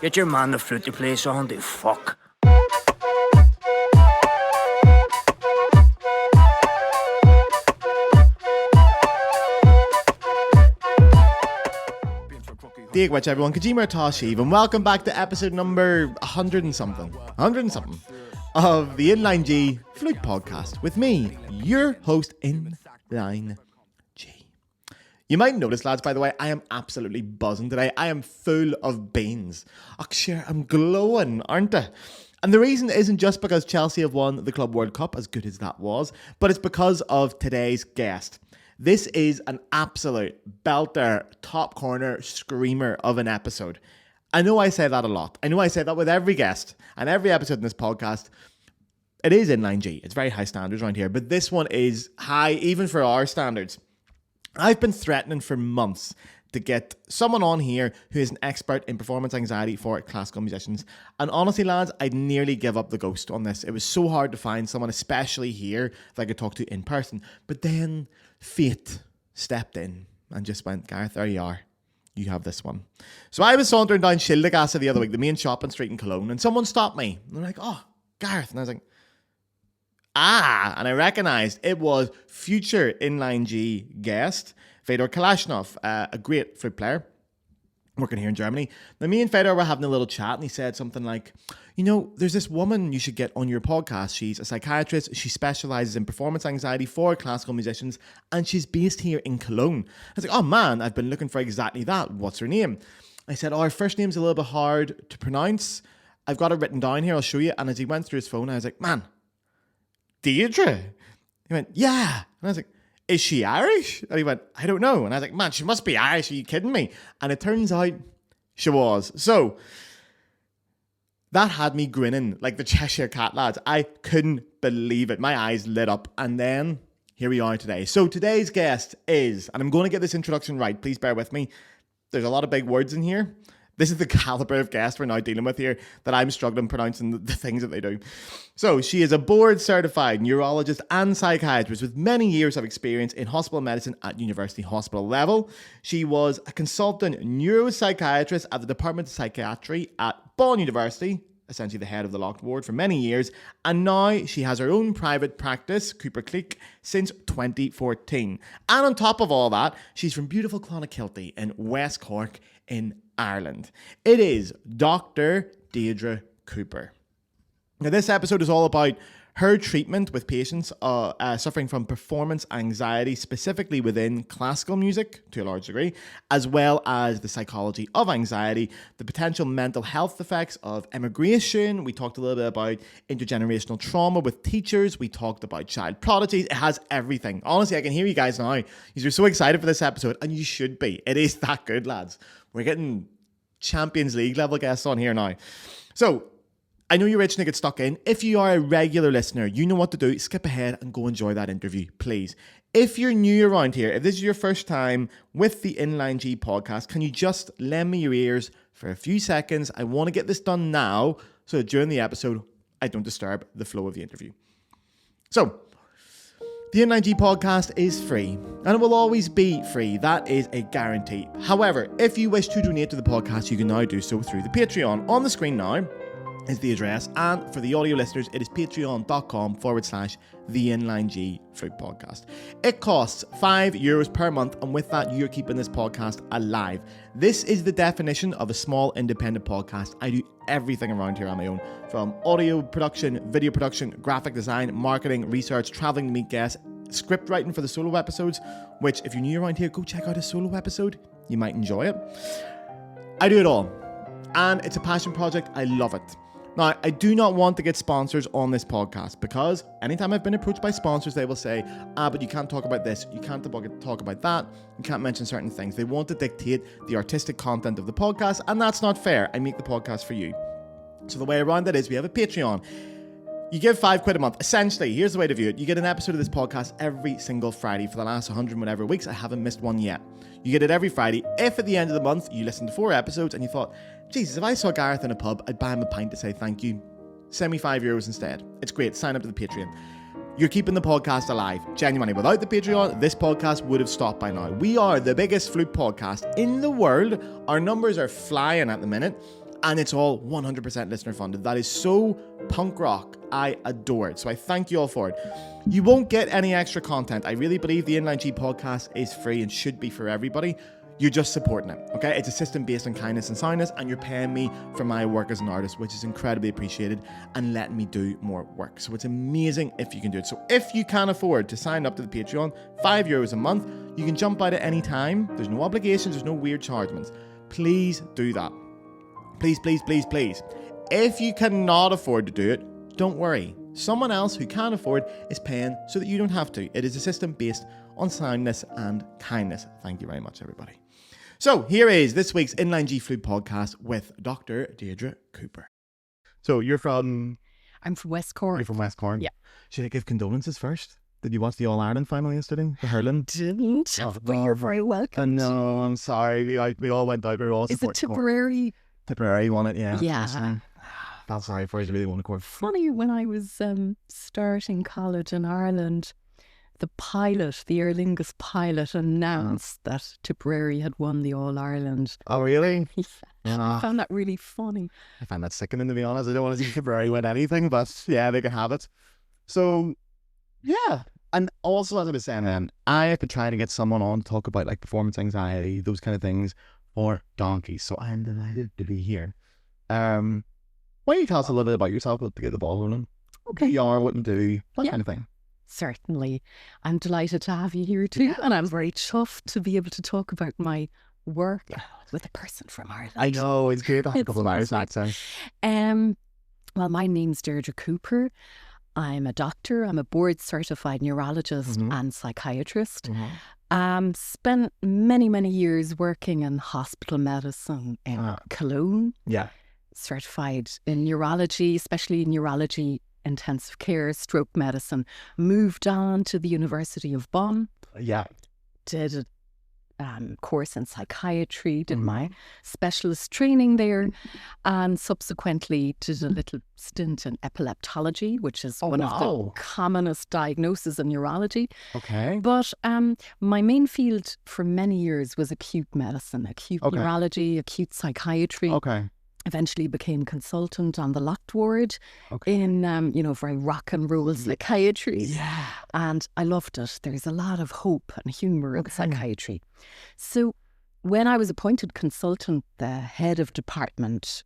Get your man the flute to play song, the fuck. Déirdre everyone, Kajima Tashiv, and welcome back to episode number 100 and something of the Inline G Flute podcast with me, your host, Inline G. You might notice, lads, by the way, I am absolutely buzzing today. I am full of beans. Oh, sure, I'm glowing, aren't I? And the reason isn't just because Chelsea have won the Club World Cup, as good as that was, but it's because of today's guest. This is an absolute belter, top corner, screamer of an episode. I know I say that a lot. I know I say that with every guest and every episode in this podcast. It is Inline G. It's very high standards around here, but this one is high even for our standards. I've been threatening for months to get someone on here who is an expert in performance anxiety for classical musicians. And honestly, lads, I'd nearly give up the ghost on this. It was so hard to find someone, especially here, that I could talk to in person. But then fate stepped in and just went, Gareth, there you are. You have this one. So I was sauntering down Schildegasse the other week, the main shopping street in Cologne, and someone stopped me. And they're like, oh, Gareth. And I was like, and I recognised it was future Inline G guest, Fedor Kalashnikov, a great flute player working here in Germany. Now, me and Fedor were having a little chat, and he said something like, you know, there's this woman you should get on your podcast. She's a psychiatrist. She specialises in performance anxiety for classical musicians, and she's based here in Cologne. I was like, oh man, I've been looking for exactly that. What's her name? I said, her first name's a little bit hard to pronounce. I've got it written down here. I'll show you. And as he went through his phone, I was like, man, Déirdre? He went, yeah. And I was like, is she Irish? And he went, I don't know. And I was like, man, she must be Irish. Are you kidding me? And it turns out she was. So that had me grinning like the Cheshire Cat, lads. I couldn't believe it. My eyes lit up. And then here we are today. So today's guest is, and I'm going to get this introduction right. Please bear with me. There's a lot of big words in here. This is the caliber of guest we're now dealing with here that I'm struggling pronouncing the things that they do. So she is a board-certified neurologist and psychiatrist with many years of experience in hospital medicine at university hospital level. She was a consultant neuropsychiatrist at the Department of Psychiatry at Bonn University, essentially the head of the locked ward for many years. And now she has her own private practice, Cooper Click, since 2014. And on top of all that, she's from beautiful Clonakilty in West Cork in Ireland. It is Dr. Déirdre Cooper. Now, this episode is all about her treatment with patients suffering from performance anxiety, specifically within classical music to a large degree, as well as the psychology of anxiety, the potential mental health effects of emigration. We talked a little bit about intergenerational trauma with teachers. We talked about child prodigies. It has everything. Honestly, I can hear you guys now. You're so excited for this episode, and you should be. It is that good, lads. We're getting Champions League level guests on here now. So, I know you're itching to get stuck in. If you are a regular listener, you know what to do. Skip ahead and go enjoy that interview, please. If you're new around here, if this is your first time with the Inline G podcast, can you just lend me your ears for a few seconds? I want to get this done now so that during the episode, I don't disturb the flow of the interview. So, the Inline G podcast is free, and it will always be free. That is a guarantee. However, if you wish to donate to the podcast, you can now do so through the Patreon. On the screen now is the address, and for the audio listeners, it is patreon.com/the Inline G Flute Podcast. It costs €5 per month, and with that, you're keeping this podcast alive. This is the definition of a small independent podcast. I do everything around here on my own, from audio production, video production, graphic design, marketing, research, traveling to meet guests, script writing for the solo episodes, which if you're new around here, go check out a solo episode. You might enjoy it. I do it all, and it's a passion project. I love it. Now, I do not want to get sponsors on this podcast because anytime I've been approached by sponsors, they will say, but you can't talk about this, you can't talk about that, you can't mention certain things. They want to dictate the artistic content of the podcast, and that's not fair. I make the podcast for you. So the way around that is we have a Patreon. You give £5 a month. Essentially, here's the way to view it. You get an episode of this podcast every single Friday for the last 100 and whatever weeks. I haven't missed one yet. You get it every Friday. If at the end of the month you listen to 4 episodes and you thought, Jesus, if I saw Gareth in a pub, I'd buy him a pint to say thank you. Send me €5 instead. It's great. Sign up to the Patreon. You're keeping the podcast alive. Genuinely. Without the Patreon, this podcast would have stopped by now. We are the biggest flute podcast in the world. Our numbers are flying at the minute. And it's all 100% listener funded. That is so punk rock. I adore it. So I thank you all for it. You won't get any extra content. I really believe the Inline G podcast is free and should be for everybody. You're just supporting it, okay? It's a system based on kindness and soundness, and you're paying me for my work as an artist, which is incredibly appreciated, and letting me do more work. So it's amazing if you can do it. So if you can afford to sign up to the Patreon, €5 a month, you can jump out at any time. There's no obligations, there's no weird chargements. Please do that. Please, please, please, please. If you cannot afford to do it, don't worry. Someone else who can afford is paying so that you don't have to. It is a system based on soundness and kindness. Thank you very much, everybody. So here is this week's Inline G Flute podcast with Dr. Déirdre Cooper. So you're from... I'm from West Cork. You're from West Cork? Yeah. Should I give condolences first? Did you watch the All-Ireland final yesterday? The hurling? Didn't. But you're very welcome. No, I'm sorry. We all went out. We were all Is it supporting Cork. Tipperary? Tipperary won it, yeah. Yeah. That's sorry for you to really want to Cork. Funny, when I was starting college in Ireland, the pilot, the Aer Lingus pilot, announced that Tipperary had won the All-Ireland. Oh, really? I found that really funny. I find that sickening, to be honest. I don't want to see Tipperary win anything, but yeah, they can have it. So, yeah. And also, as I was saying, I have been trying to get someone on to talk about like performance anxiety, those kind of things, for donkeys. So I'm delighted to be here. Why don't you tell us a little bit about yourself to get the ball rolling? Okay. Who you are, what you do, that Yeah. kind of thing. Certainly. I'm delighted to have you here too. And I'm very chuffed to be able to talk about my work with a person from Ireland. I know, it's great to have a It's couple of Irish accents. Well, my name's Déirdre Cooper. I'm a doctor. I'm a board-certified neurologist and psychiatrist. Spent many, many years working in hospital medicine in Köln. Yeah. Certified in neurology, especially neurology, intensive care, stroke medicine. Moved on to the University of Bonn. Yeah. Did a course in psychiatry, did my specialist training there, and subsequently did a little stint in epileptology, which is one of the commonest diagnoses in neurology. Okay. But my main field for many years was acute medicine, acute neurology, acute psychiatry. Okay. Eventually became consultant on the locked ward in, very rock and roll psychiatry. Yeah. And I loved it. There's a lot of hope and humour in psychiatry. So when I was appointed consultant, the head of department,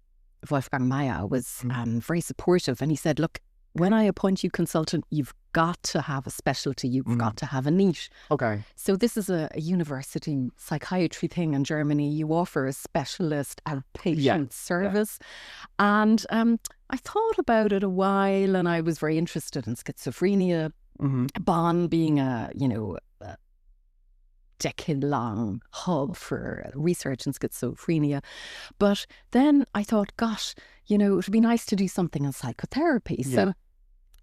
Wolfgang Meyer, was very supportive. And he said, look, when I appoint you consultant, you've got to have a specialty. You've got to have a niche. Okay. So this is a university psychiatry thing in Germany. You offer a specialist outpatient service. And I thought about it a while, and I was very interested in schizophrenia. Bonn being a decade-long hub for research in schizophrenia. But then I thought, gosh, it would be nice to do something in psychotherapy. So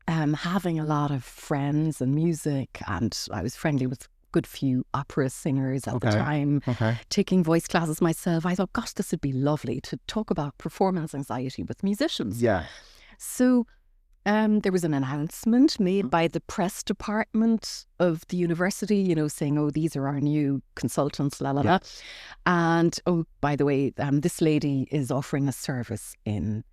having a lot of friends and music, and I was friendly with a good few opera singers at the time, taking voice classes myself, I thought, gosh, this would be lovely to talk about performance anxiety with musicians. Yeah. So there was an announcement made by the press department of the university, saying, oh, these are our new consultants, la, la, la. And, oh, by the way, this lady is offering a service in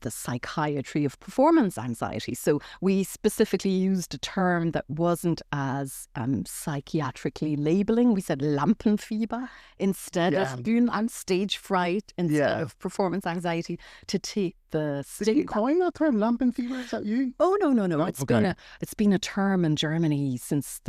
the psychiatry of performance anxiety. So we specifically used a term that wasn't as psychiatrically labeling. We said Lampenfieber instead of Bühnen- and stage fright instead of performance anxiety, to take the stigma. Did you coin that term, Lampenfieber? Is that you? Oh, no. It's been a term in Germany since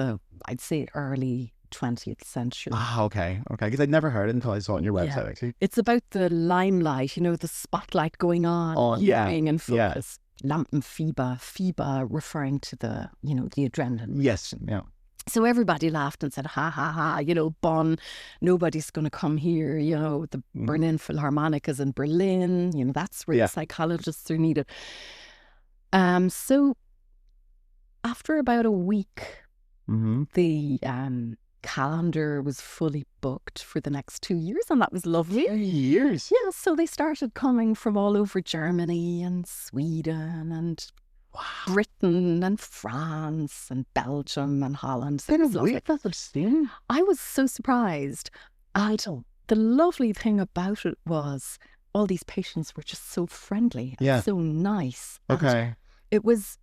I'd say early 20th century. Okay. Because I'd never heard it until I saw it on your website, actually. It's about the limelight, the spotlight going on, being in focus. Lampenfieber, Fieber referring to the adrenaline. Yes, yeah. So everybody laughed and said, ha, ha, ha, Bonn, nobody's going to come here, the Berlin Philharmonic is in Berlin, that's where the psychologists are needed. So after about a week, the calendar was fully booked for the next 2 years, and that was lovely. 2 years? Yeah, so they started coming from all over Germany and Sweden and Britain and France and Belgium and Holland. So it was lovely. I was so surprised. And the lovely thing about it was all these patients were just so friendly and Yeah. so nice. And Okay. it was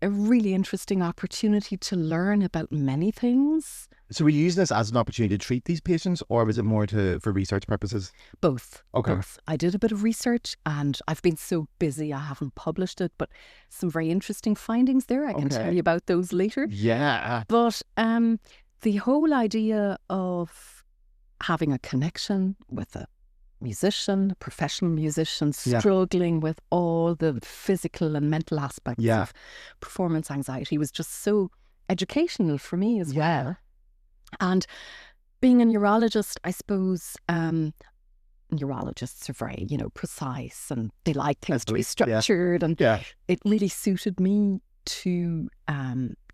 a really interesting opportunity to learn about many things. So were you using this as an opportunity to treat these patients, or was it more for research purposes? Both. Okay. Both. I did a bit of research and I've been so busy I haven't published it, but some very interesting findings there. I can Okay. tell you about those later. Yeah. But the whole idea of having a connection with a musician, a professional musician, Yeah. struggling with all the physical and mental aspects Yeah. of performance anxiety was just so educational for me as well. And being a neurologist, I suppose neurologists are very, precise and they like things to be Absolutely, yeah. structured. And Yeah. it really suited me to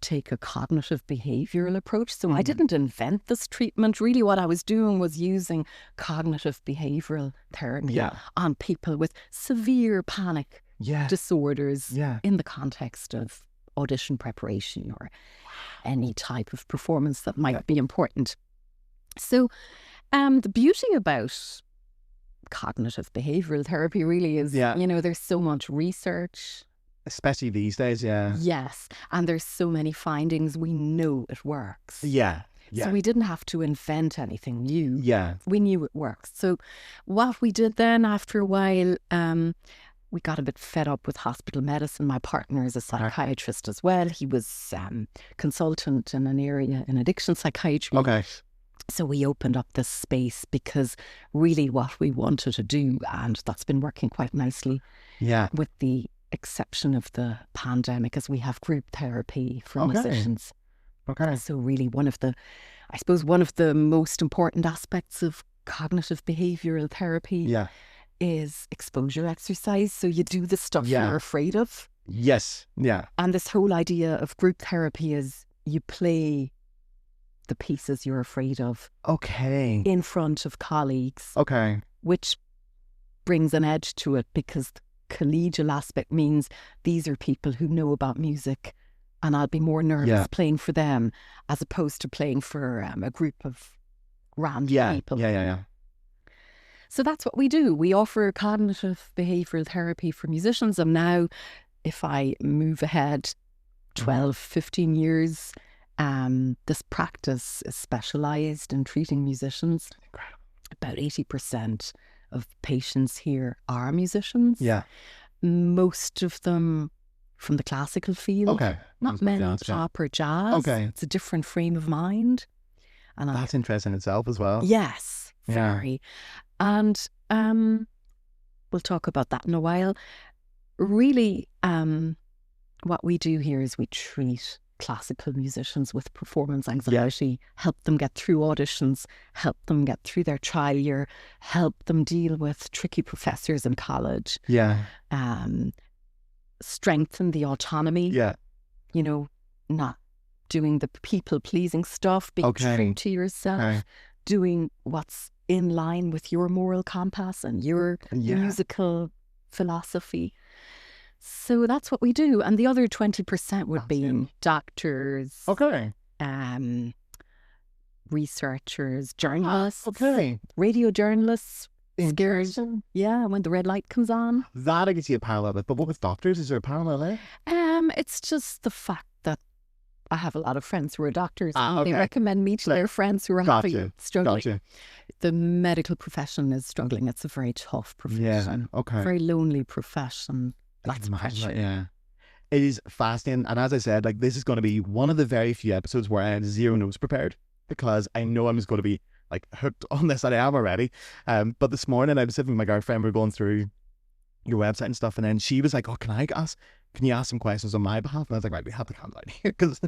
take a cognitive behavioral approach. So I didn't invent this treatment. Really what I was doing was using cognitive behavioral therapy Yeah. on people with severe panic Yeah. disorders Yeah. in the context of audition preparation or any type of performance that might be important. So the beauty about cognitive behavioral therapy really is, Yeah. there's so much research. Especially these days, yeah. Yes. And there's so many findings. We know it works. Yeah. Yeah. So we didn't have to invent anything new. Yeah. We knew it works. So what we did then after a while, we got a bit fed up with hospital medicine. My partner is a psychiatrist as well. He was consultant in an area in addiction psychiatry. Okay. So we opened up this space because really what we wanted to do, and that's been working quite nicely Yeah. with the exception of the pandemic, as we have group therapy for Okay. musicians. Okay. So really one of the most important aspects of cognitive behavioral therapy Yeah. is exposure exercise. So you do the stuff Yeah. you're afraid of. Yes. Yeah. And this whole idea of group therapy is you play the pieces you're afraid of Okay. in front of colleagues, Okay. which brings an edge to it because the collegial aspect means these are people who know about music and I'll be more nervous playing for them as opposed to playing for a group of random people. Yeah. So that's what we do. We offer cognitive behavioural therapy for musicians. And now, if I move ahead 12, 15 years, this practice is specialised in treating musicians. Incredible. About 80% of patients here are musicians. Yeah. Most of them from the classical field. Okay. Not many pop or jazz. Okay. It's a different frame of mind. And That's interesting in itself as well. yes, Yeah. very. And we'll talk about that in a while. Really, what we do here is we treat classical musicians with performance anxiety, help them get through auditions, help them get through their trial year, help them deal with tricky professors in college, Yeah. strengthen the autonomy, Yeah. not doing the people-pleasing stuff, being Okay. true to yourself, Okay. doing what's in line with your moral compass and your musical philosophy. So that's what we do. And the other 20% would be doctors, Okay. researchers, journalists, radio journalists, scared. Yeah, when the red light comes on. That I can see a parallel with. But what with doctors? Is there a parallel there? It's just the fact that I have a lot of friends who are doctors. Ah, and They okay. recommend me to their friends who are struggling. Gotcha. The medical profession is struggling. It's a very tough profession. Yeah. Okay. Very lonely profession. I Lots can of imagine pressure. that, yeah. It is fascinating. And as I said, like, this is going to be one of the very few episodes where I had zero notes prepared because I know I'm just going to be like hooked on this, and I am already. But this morning I was sitting with my girlfriend, we were going through your website and stuff, and then she was like, "Oh, can you ask some questions on my behalf?" And I was like, "Right, we have to calm down here because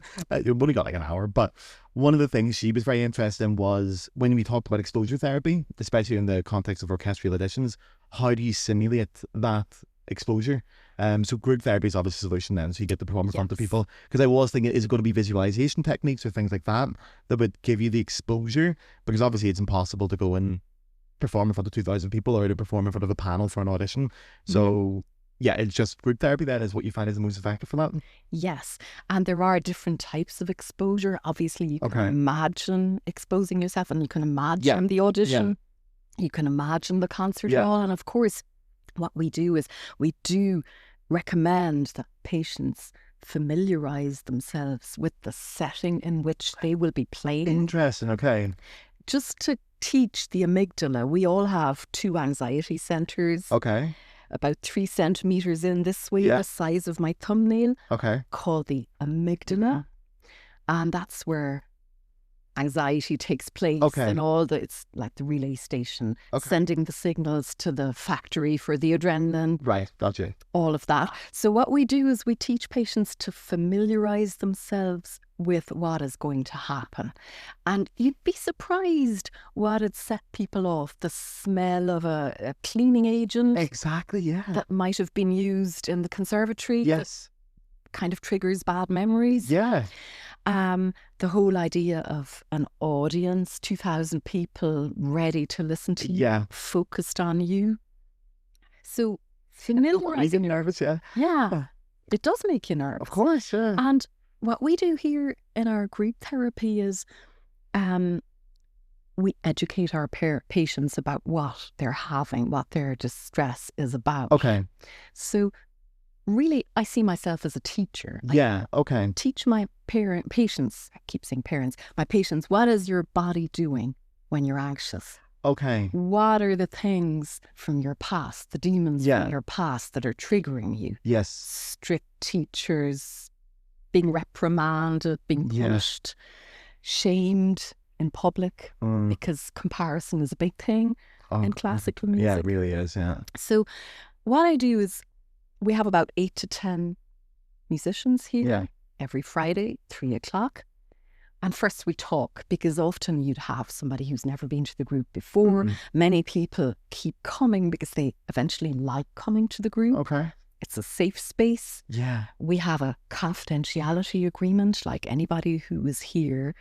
you've only got like an hour." But one of the things she was very interested in was when we talked about exposure therapy, especially in the context of orchestral auditions, how do you simulate that exposure? So group therapy is obviously a solution then, so you get to perform in front of people. Because I was thinking, is it going to be visualization techniques or things like that that would give you the exposure? Because obviously it's impossible to go and perform in front of 2,000 people or to perform in front of a panel for an audition. So yeah, it's just group therapy then is what you find is the most effective for that. Yes. And there are different types of exposure. Obviously, you can imagine exposing yourself and you can imagine the audition. You can imagine the concert Yeah. hall. And of course, what we do is we do recommend that patients familiarize themselves with the setting in which they will be playing. Interesting. Okay. Just to teach the amygdala. We all have 2 anxiety centers, Okay. about 3 centimeters in this way, Yeah. the size of my thumbnail, Okay. called the amygdala. And that's where anxiety takes place. Okay. And all it's like the relay station, Okay. sending the signals to the factory for the adrenaline, Right. Gotcha. all of that. So what we do is we teach patients to familiarize themselves with what is going to happen. And you'd be surprised what it set people off. The smell of a cleaning agent Exactly. Yeah. that might have been used in the conservatory. Yes. That kind of triggers bad memories. Yeah. The whole idea of an audience, 2,000 people ready to listen to you, Yeah. focused on you. So Making familiarizing, me nervous. Yeah. yeah, it does make you nervous. Of course. Yeah. And what we do here in our group therapy is we educate our patients about what they're having, what their distress is about. Okay. So really, I see myself as a teacher. Yeah. Okay. Teach my patients, I keep saying parents, my patients, what is your body doing when you're anxious? Okay. What are the things from your past, the demons Yeah. from your past that are triggering you? Yes. Strict teachers, being reprimanded, being Yeah. punished, shamed in public, because comparison is a big thing in classical music. Yeah, it really is. Yeah. So what I do is we have about 8 to 10 musicians here Yeah. every Friday, 3 o'clock. And first we talk, because often you'd have somebody who's never been to the group before. Many people keep coming because they eventually like coming to the group. Okay. It's a safe space. Yeah. We have a confidentiality agreement, like anybody who is here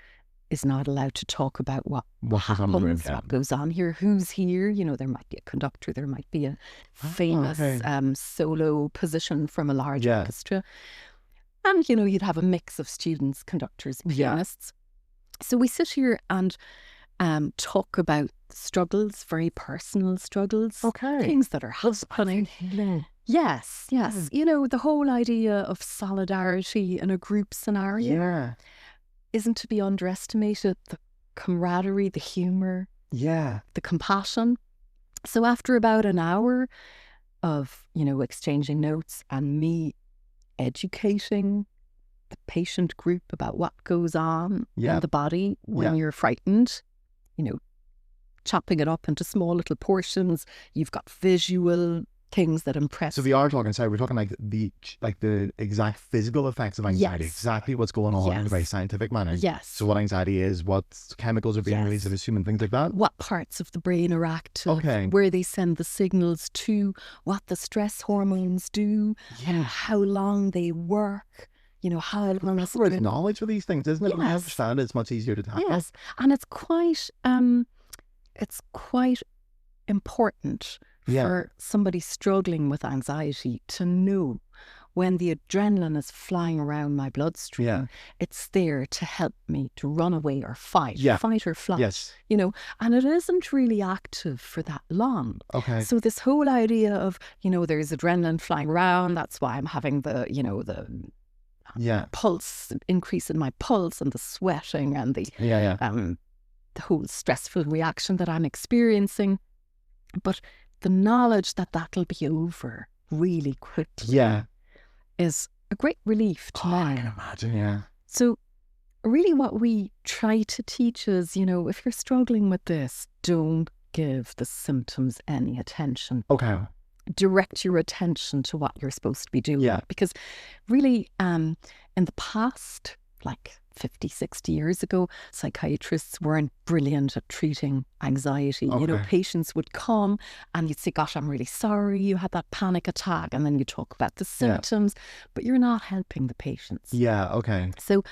is not allowed to talk about what What goes on in the room, happens, yeah. what goes on here, who's here. You know, there might be a conductor, there might be a famous okay. solo position from a large Yeah. orchestra. And, you know, you'd have a mix of students, conductors, Yeah. pianists. So we sit here and talk about struggles, very personal struggles. Okay. Things that are happening. Yes, yes. You know, the whole idea of solidarity in a group scenario Yeah. isn't to be underestimated. The camaraderie, the humour, Yeah. the compassion. So after about an hour of, you know, exchanging notes and me educating the patient group about what goes on Yeah. in the body when Yeah. you're frightened, you know, chopping it up into small little portions. You've got visual things that impress. So we are talking, sorry, we're talking like the exact physical effects of anxiety, Yes. exactly what's going on in a Yes. very scientific manner. Yes. So what anxiety is, what chemicals are being Yes. released, I'm assuming things like that. What parts of the brain are active, Okay. where they send the signals to, what the stress hormones do, Yeah. how long they work, you know, how long That's where knowledge for these things, isn't it? When I Yes. understand it, it's much easier to tackle. Yes, and it's quite important Yeah. for somebody struggling with anxiety to know when the adrenaline is flying around my bloodstream, Yeah. it's there to help me to run away or fight, Yeah. fight or flight. Yes. You know, and it isn't really active for that long. Okay. So this whole idea of, you know, there's adrenaline flying around, that's why I'm having the, you know, the Yeah. pulse, increase in my pulse and the sweating and the Yeah. the whole stressful reaction that I'm experiencing. But the knowledge that that'll be over really quickly Yeah. is a great relief to I me. can imagine, yeah. So really what we try to teach is, you know, if you're struggling with this, don't give the symptoms any attention. Okay. Direct your attention to what you're supposed to be doing. Yeah. Because really, in the past, like 50, 60 years ago, psychiatrists weren't brilliant at treating anxiety. You know, Okay. patients would come and you'd say, gosh, I'm really sorry you had that panic attack. And then you talk about the symptoms, but you're not helping the patients. Yeah, okay. So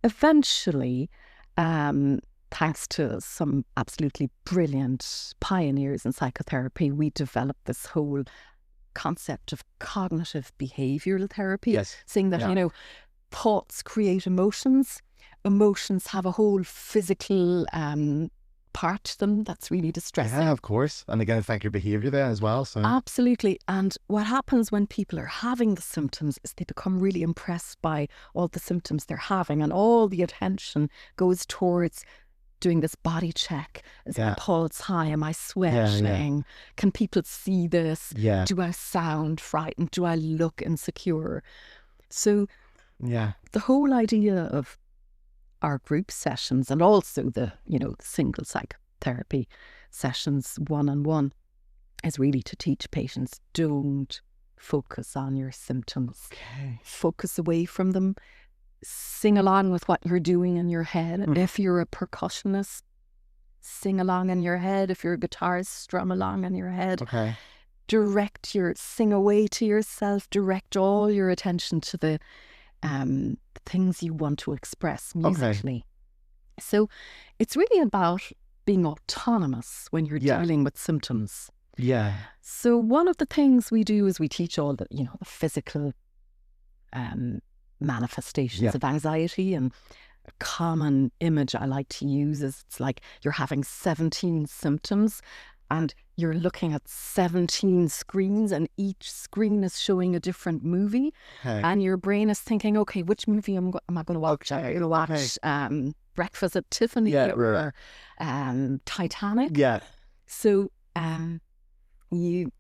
eventually, thanks to some absolutely brilliant pioneers in psychotherapy, we developed this whole concept of cognitive behavioral therapy, Yes. saying that, Yeah. you know, thoughts create emotions. Emotions have a whole physical part to them that's really distressing. Yeah, of course. And they can affect your behaviour there as well. So Absolutely. And what happens when people are having the symptoms is they become really impressed by all the symptoms they're having, and all the attention goes towards doing this body check. Is my pulse high? Am I sweating? Can people see this? Yeah. Do I sound frightened? Do I look insecure? So the whole idea of our group sessions, and also the single psychotherapy sessions one-on-one, is really to teach patients, don't focus on your symptoms. Okay. Focus away from them. Sing along with what you're doing in your head. And if you're a percussionist, sing along in your head. If you're a guitarist, strum along in your head. Okay. Sing away to yourself. Direct all your attention to the things you want to express musically. So it's really about being autonomous when you're dealing with symptoms. Yeah. So one of the things we do is we teach all the, the physical manifestations of anxiety. And a common image I like to use is it's like you're having 17 symptoms and you're looking at 17 screens, and each screen is showing a different movie. Okay. And your brain is thinking, okay, which movie am I going to watch? I'm going to watch Breakfast at Tiffany or Titanic. Yeah. So you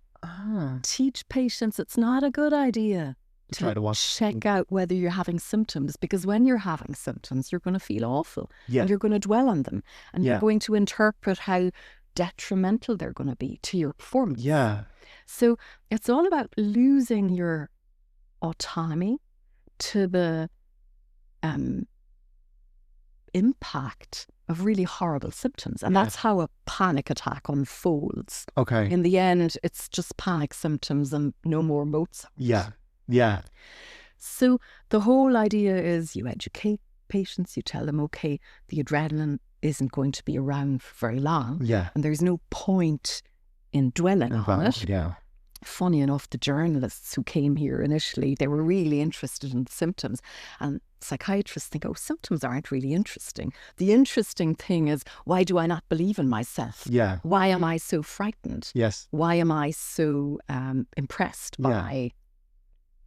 teach patients it's not a good idea to try to watch. Check out whether you're having symptoms, because when you're having symptoms, you're going to feel awful and you're going to dwell on them, and you're going to interpret how detrimental they're going to be to your performance. Yeah. So it's all about losing your autonomy to the impact of really horrible symptoms. And that's how a panic attack unfolds. Okay. In the end, it's just panic symptoms and no more Mozart. Yeah. Yeah. So the whole idea is you educate patients, you tell them, okay, the adrenaline isn't going to be around for very long. Yeah. And there's no point in dwelling on it. Yeah. Funny enough, the journalists who came here initially, they were really interested in the symptoms. And psychiatrists think, oh, symptoms aren't really interesting. The interesting thing is, why do I not believe in myself? Yeah. Why am I so frightened? Yes. Why am I so impressed by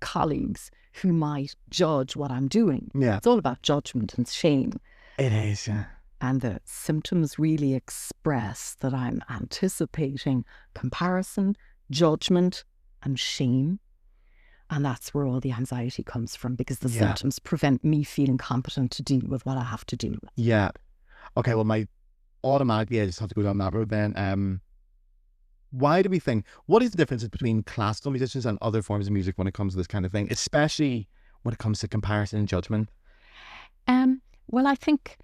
colleagues who might judge what I'm doing? Yeah. It's all about judgment and shame. It is, yeah. And the symptoms really express that I'm anticipating comparison, judgment and shame. And that's where all the anxiety comes from, because the symptoms prevent me feeling competent to deal with what I have to deal with. Yeah. Okay, well, automatically, I just have to go down that road then. Why do we think, what is the difference between classical musicians and other forms of music when it comes to this kind of thing, especially when it comes to comparison and judgment? Well, I think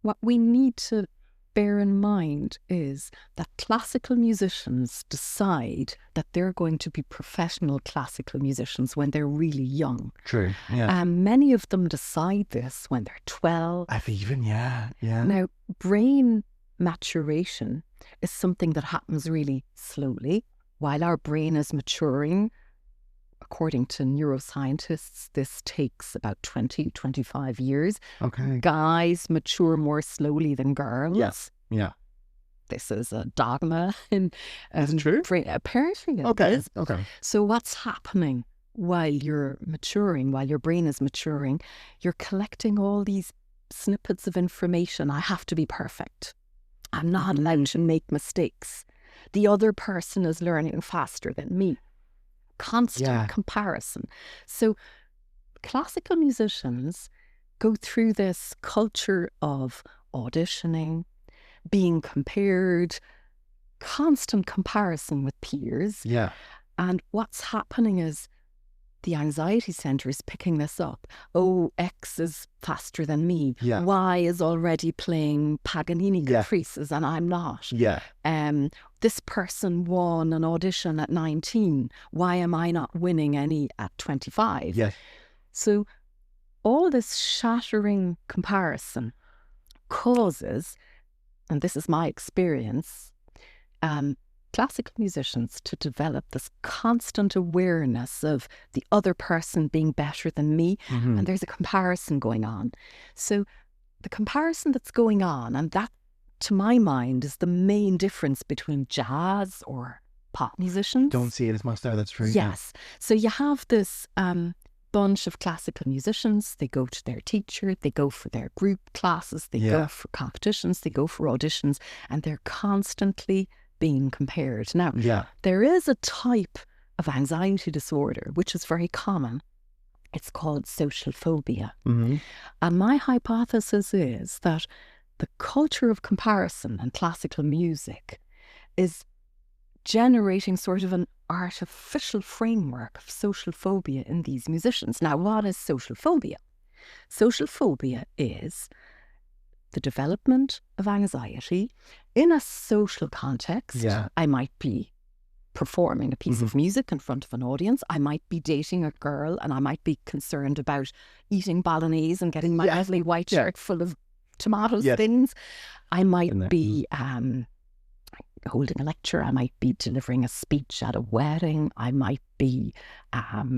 what we need to bear in mind is that classical musicians decide that they're going to be professional classical musicians when they're really young. True, yeah. Many of them decide this when they're 12. Yeah. Now, brain maturation is something that happens really slowly. While our brain is maturing, according to neuroscientists, this takes about 20, 25 years. Okay. Guys mature more slowly than girls. Yes. Yeah. This is a dogma. In Is it true? Apparently it is. Okay. So what's happening while you're maturing, while your brain is maturing? You're collecting all these snippets of information. I have to be perfect. I'm not allowed to make mistakes. The other person is learning faster than me. Constant comparison. So classical musicians go through this culture of auditioning, being compared, constant comparison with peers. Yeah. And what's happening is the anxiety centre is picking this up. Oh, X is faster than me. Yeah. Y is already playing Paganini caprices and I'm not. Yeah. This person won an audition at 19. Why am I not winning any at 25? Yes. So all this shattering comparison causes, and this is my experience, classical musicians to develop this constant awareness of the other person being better than me, and there's a comparison going on. So the comparison that's going on, and that to my mind, is the main difference between jazz or pop musicians. Don't see it as much there, that's true. Yes. So you have this bunch of classical musicians. They go to their teacher, they go for their group classes, they go for competitions, they go for auditions, and they're constantly being compared. Now, there is a type of anxiety disorder which is very common. It's called social phobia. Mm-hmm. And my hypothesis is that the culture of comparison in classical music is generating sort of an artificial framework of social phobia in these musicians. Now, what is social phobia? Social phobia is the development of anxiety in a social context. Yeah. I might be performing a piece of music in front of an audience. I might be dating a girl and I might be concerned about eating bolognese and getting my lovely white shirt full of tomato skins. I might be holding a lecture. I might be delivering a speech at a wedding. I might be a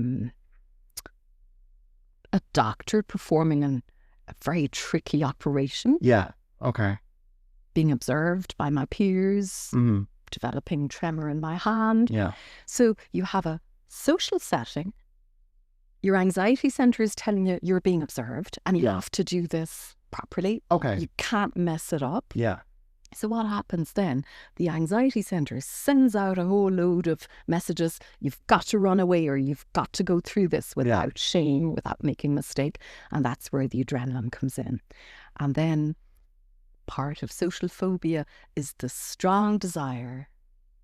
doctor performing a very tricky operation. Yeah. Okay. Being observed by my peers, developing tremor in my hand. Yeah. So you have a social setting. Your anxiety center is telling you you're being observed and you have to do this properly. Okay. You can't mess it up. Yeah. So what happens then? The anxiety center sends out a whole load of messages. You've got to run away, or you've got to go through this without shame, without making a mistake. And that's where the adrenaline comes in. And then part of social phobia is the strong desire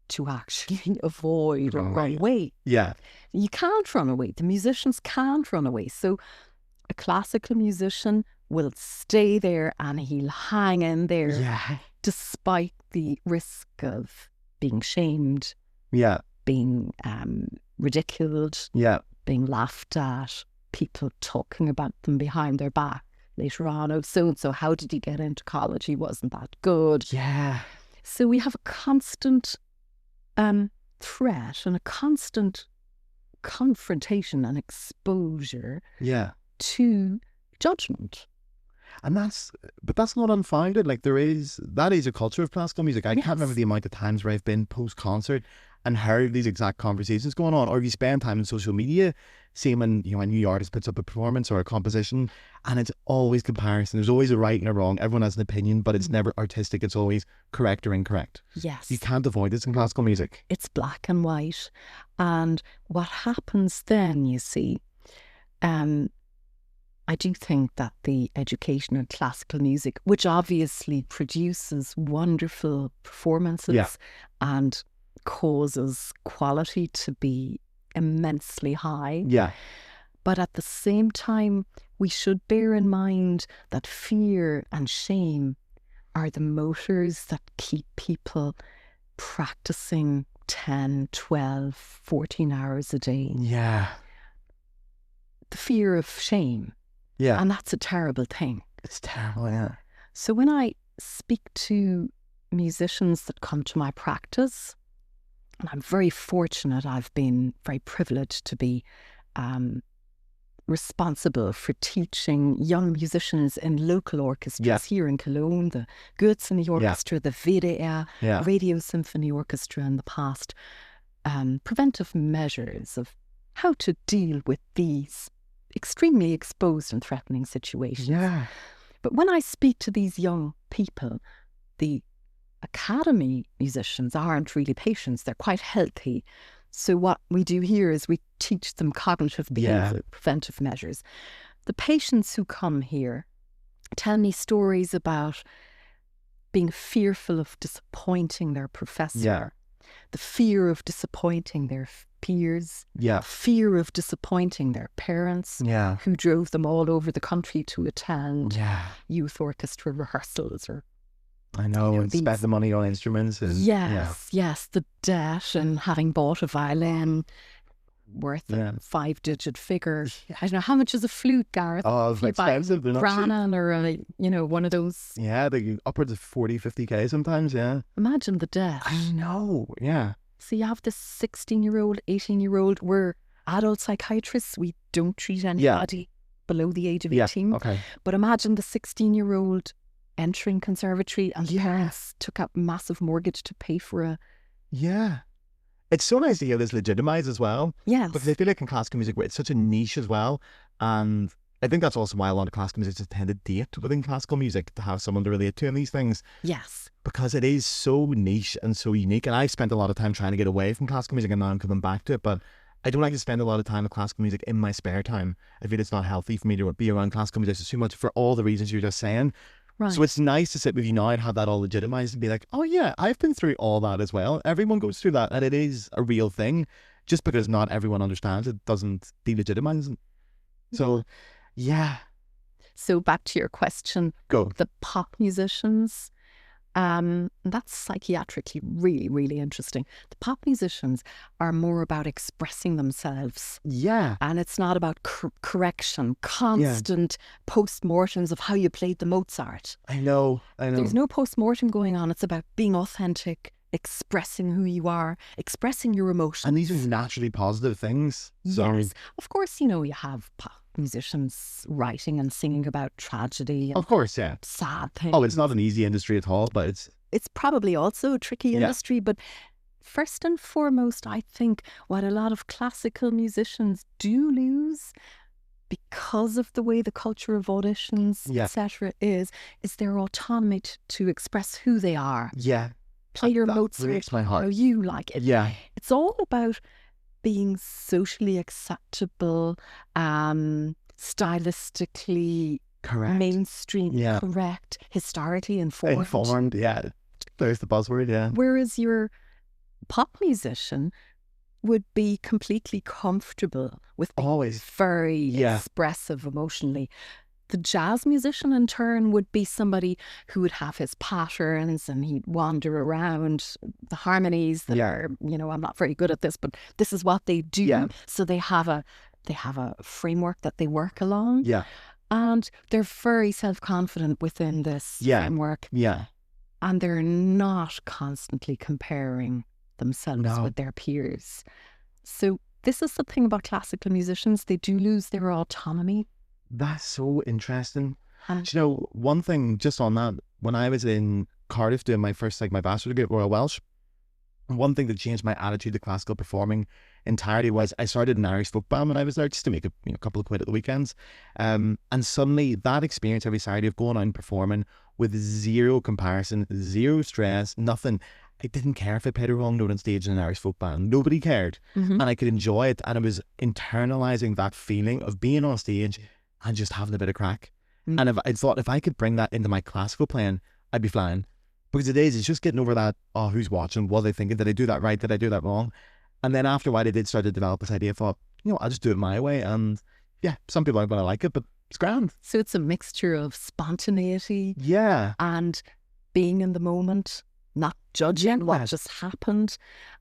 to actually avoid or run away. Yeah. You can't run away. The musicians can't run away. So a classical musician will stay there and he'll hang in there despite the risk of being shamed, being ridiculed, being laughed at, people talking about them behind their back later on. Oh, so-and-so, how did he get into college? He wasn't that good. Yeah. So we have a constant threat and a constant confrontation and exposure to judgment. And that's not unfounded. Like that is a culture of classical music. I can't remember the amount of times where I've been post-concert and heard these exact conversations going on, or if you spend time on social media, seeing when a new artist puts up a performance or a composition, and it's always comparison. There's always a right and a wrong. Everyone has an opinion, but it's never artistic. It's always correct or incorrect. Yes. You can't avoid this in classical music. It's black and white. And what happens then, you see, I do think that the education in classical music, which obviously produces wonderful performances and causes quality to be immensely high. Yeah. But at the same time, we should bear in mind that fear and shame are the motors that keep people practicing 10, 12, 14 hours a day. Yeah. The fear of shame. Yeah. And that's a terrible thing. It's terrible, yeah. So when I speak to musicians that come to my practice, and I'm very fortunate, I've been very privileged to be responsible for teaching young musicians in local orchestras here in Cologne, the Goethe Orchestra, the WDR, Radio Symphony Orchestra in the past, preventive measures of how to deal with these extremely exposed and threatening situations. Yeah. But when I speak to these young people, the academy musicians aren't really patients. They're quite healthy. So what we do here is we teach them cognitive behavior, preventive measures. The patients who come here tell me stories about being fearful of disappointing their professor, the fear of disappointing their peers, fear of disappointing their parents who drove them all over the country to attend youth orchestra rehearsals or I know, and spent the money on instruments. And, yes, the debt and having bought a violin worth a 5-digit figure. I don't know, how much is a flute, Gareth? Oh, it's expensive. Grma or one of those. Yeah, they upwards of 40, 50k sometimes, Imagine the debt. I know, So you have this 16-year-old, 18-year-old. We're adult psychiatrists. We don't treat anybody below the age of 18. Okay. But imagine the 16-year-old, entering conservatory, and parents took out massive mortgage to pay for a... Yeah. It's so nice to hear this legitimized as well. Yes. Because I feel like in classical music, it's such a niche as well. And I think that's also why a lot of classical musicians tend to date within classical music, to have someone to relate to in these things. Yes. Because it is so niche and so unique. And I've spent a lot of time trying to get away from classical music, and now I'm coming back to it. But I don't like to spend a lot of time with classical music in my spare time. I feel it's not healthy for me to be around classical musicians too much for all the reasons you're just saying. Right. So it's nice to sit with you now and have that all legitimized and be like, oh yeah, I've been through all that as well. Everyone goes through that, and it is a real thing. Just because not everyone understands it doesn't delegitimize it. So, yeah. So back to your question. Go. The pop musicians, that's psychiatrically really, really interesting. The pop musicians are more about expressing themselves. Yeah. And it's not about correction, constant post-mortems of how you played the Mozart. I know. There's no post-mortem going on. It's about being authentic, expressing who you are, expressing your emotions. And these are naturally positive things. So. Yes. Of course, you have pop musicians writing and singing about tragedy. And of course, yeah. Sad things. Oh, it's not an easy industry at all, but it's probably also a tricky industry. But first and foremost, I think what a lot of classical musicians do lose, because of the way the culture of auditions, etc., is their autonomy to express who they are. Yeah. Play your Mozart breaks my heart. how you like it. Yeah. It's all about being socially acceptable, stylistically correct, mainstream, correct, historically informed. Informed, yeah. There's the buzzword, yeah. Whereas your pop musician would be completely comfortable with being always very expressive emotionally. The jazz musician, in turn, would be somebody who would have his patterns, and he'd wander around the harmonies that are, I'm not very good at this, but this is what they do. Yeah. So they have a framework that they work along. Yeah. And they're very self-confident within this framework. Yeah. And they're not constantly comparing themselves with their peers. So this is the thing about classical musicians. They do lose their autonomy. That's so interesting. And one thing just on that, when I was in Cardiff doing my first, my bachelor's degree at Royal Welsh, one thing that changed my attitude to classical performing entirely was I started an Irish folk band when I was there, just to make a couple of quid at the weekends. And suddenly that experience every Saturday of going out and performing with zero comparison, zero stress, nothing. I didn't care if I played a wrong note on stage in an Irish folk band. Nobody cared. And I could enjoy it. And I was internalizing that feeling of being on stage and just having a bit of crack. And I thought if I could bring that into my classical playing, I'd be flying. Because it's just getting over that, who's watching? What are they thinking? Did I do that right? Did I do that wrong? And then after a while, I did start to develop this idea. I thought, I'll just do it my way. And some people aren't going to like it, but it's grand. So it's a mixture of spontaneity and being in the moment, not judging what just happened.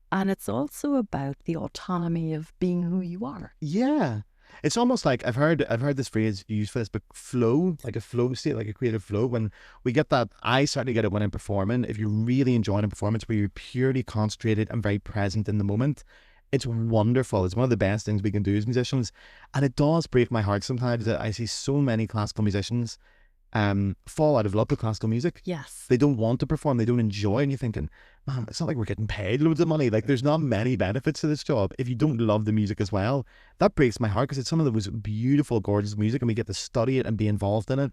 And it's also about the autonomy of being who you are. Yeah. It's almost like I've heard this phrase used for this, but flow, like a flow state, like a creative flow. When we get that, I certainly get it when I'm performing. If you're really enjoying a performance where you're purely concentrated and very present in the moment, it's wonderful. It's one of the best things we can do as musicians. And it does break my heart sometimes that I see so many classical musicians fall out of love with classical music. Yes. They don't want to perform. They don't enjoy. And you're thinking, man, it's not like we're getting paid loads of money. Like, there's not many benefits to this job. If you don't love the music as well, that breaks my heart, because it's some of the most beautiful, gorgeous music, and we get to study it and be involved in it.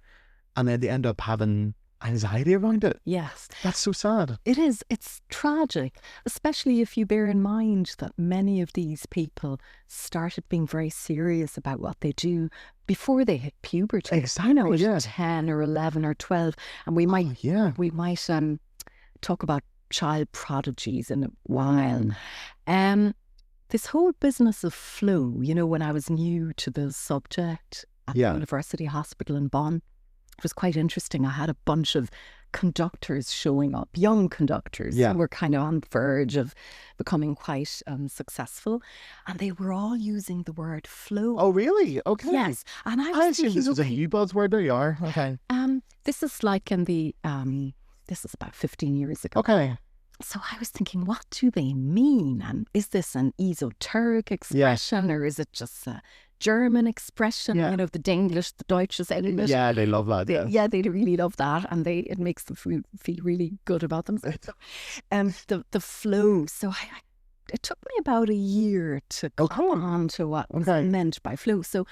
And then they end up having anxiety around it. Yes. That's so sad. It is. It's tragic, especially if you bear in mind that many of these people started being very serious about what they do before they hit puberty. Exactly, 10 or 11 or 12. And we might talk about child prodigies in a while. This whole business of flow, when I was new to the subject at the University Hospital in Bonn, it was quite interesting. I had a bunch of conductors showing up, young conductors who were kind of on the verge of becoming quite successful, and they were all using the word flow. Oh, really? Okay. Yes. And I assume thinking, this was a new buzzword. There you are. Okay. This is like in the, this is about 15 years ago. Okay. So I was thinking, what do they mean? And is this an esoteric expression or is it just a German expression, Yeah. you know, the Denglish, the Deutsches, English. Yeah, they love that. Yeah, they really love that, and it makes them feel really good about themselves. The flow. So it took me about a year to come on to what was meant by flow. So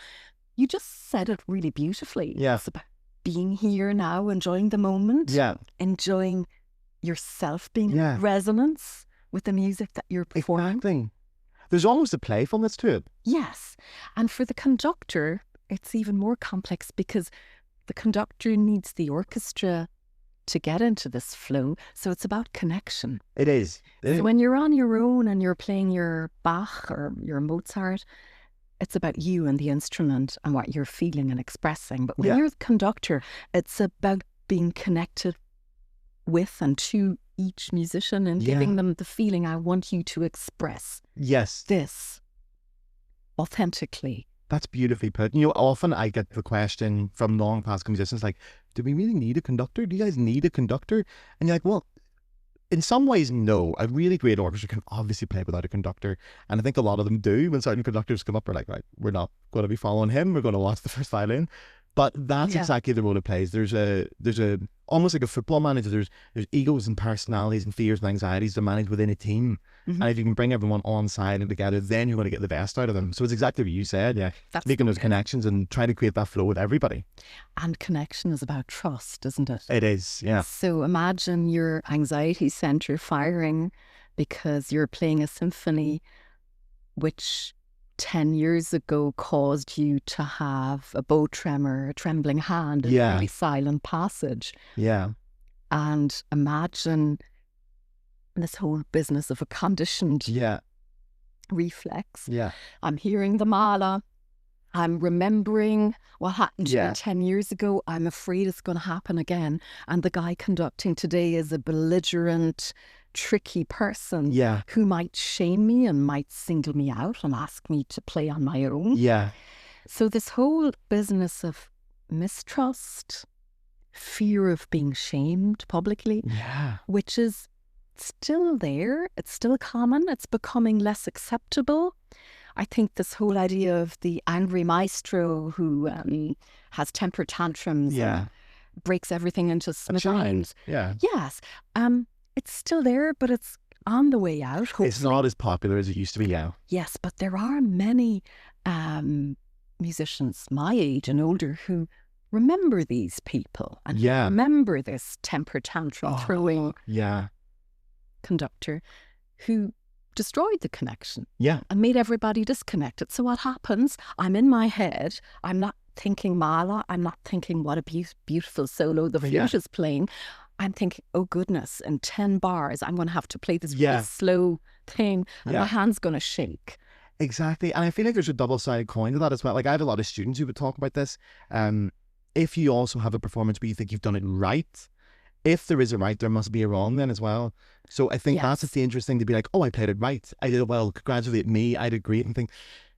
you just said it really beautifully. Yeah. It's about being here now, enjoying the moment. Yeah. Enjoying yourself, being in resonance with the music that you're performing. Exactly. There's almost a playfulness to it. Yes. And for the conductor, it's even more complex because the conductor needs the orchestra to get into this flow. So it's about connection. It is. So when you're on your own and you're playing your Bach or your Mozart, it's about you and the instrument and what you're feeling and expressing. But when you're the conductor, it's about being connected with and to each musician and giving them the feeling, I want you to express this authentically. That's beautifully put. You know, often I get the question from long classical musicians like, do we really need a conductor? Do you guys need a conductor? And you're like, well, in some ways, no. A really great orchestra can obviously play without a conductor. And I think a lot of them do. When certain conductors come up, we're like, right, we're not going to be following him. We're going to watch the first violin. But that's exactly the role it plays. There's a almost like a football manager. There's egos and personalities and fears and anxieties to manage within a team. And if you can bring everyone on side and together, then you're going to get the best out of them. So it's exactly what you said. Yeah, that's making those connections and trying to create that flow with everybody. And connection is about trust, isn't it? It is. Yeah. So imagine your anxiety center firing because you're playing a symphony which 10 years ago caused you to have a bow tremor, a trembling hand, a really silent passage. Yeah. And imagine this whole business of a conditioned reflex. Yeah. I'm hearing the mala. I'm remembering what happened to me 10 years ago. I'm afraid it's going to happen again. And the guy conducting today is a belligerent, tricky person who might shame me and might single me out and ask me to play on my own. Yeah. So this whole business of mistrust, fear of being shamed publicly, which is still there. It's still common. It's becoming less acceptable. I think this whole idea of the angry maestro who has temper tantrums and breaks everything into smithereens. Yes. It's still there, but it's on the way out. Hopefully. It's not as popular as it used to be now. Yes, but there are many musicians my age and older who remember these people and remember this temper tantrum throwing conductor who destroyed the connection and made everybody disconnected. So what happens? I'm in my head. I'm not thinking Mala. I'm not thinking what a beautiful solo the flute is playing. I'm thinking, oh goodness, in 10 bars, I'm going to have to play this really slow thing and my hand's going to shake. Exactly. And I feel like there's a double-sided coin to that as well. Like I have a lot of students who would talk about this. If you also have a performance where you think you've done it right, if there is a right, there must be a wrong then as well. So I think that's a dangerous thing to be like, oh, I played it right. I did it well. Congratulate me. I did great. And think,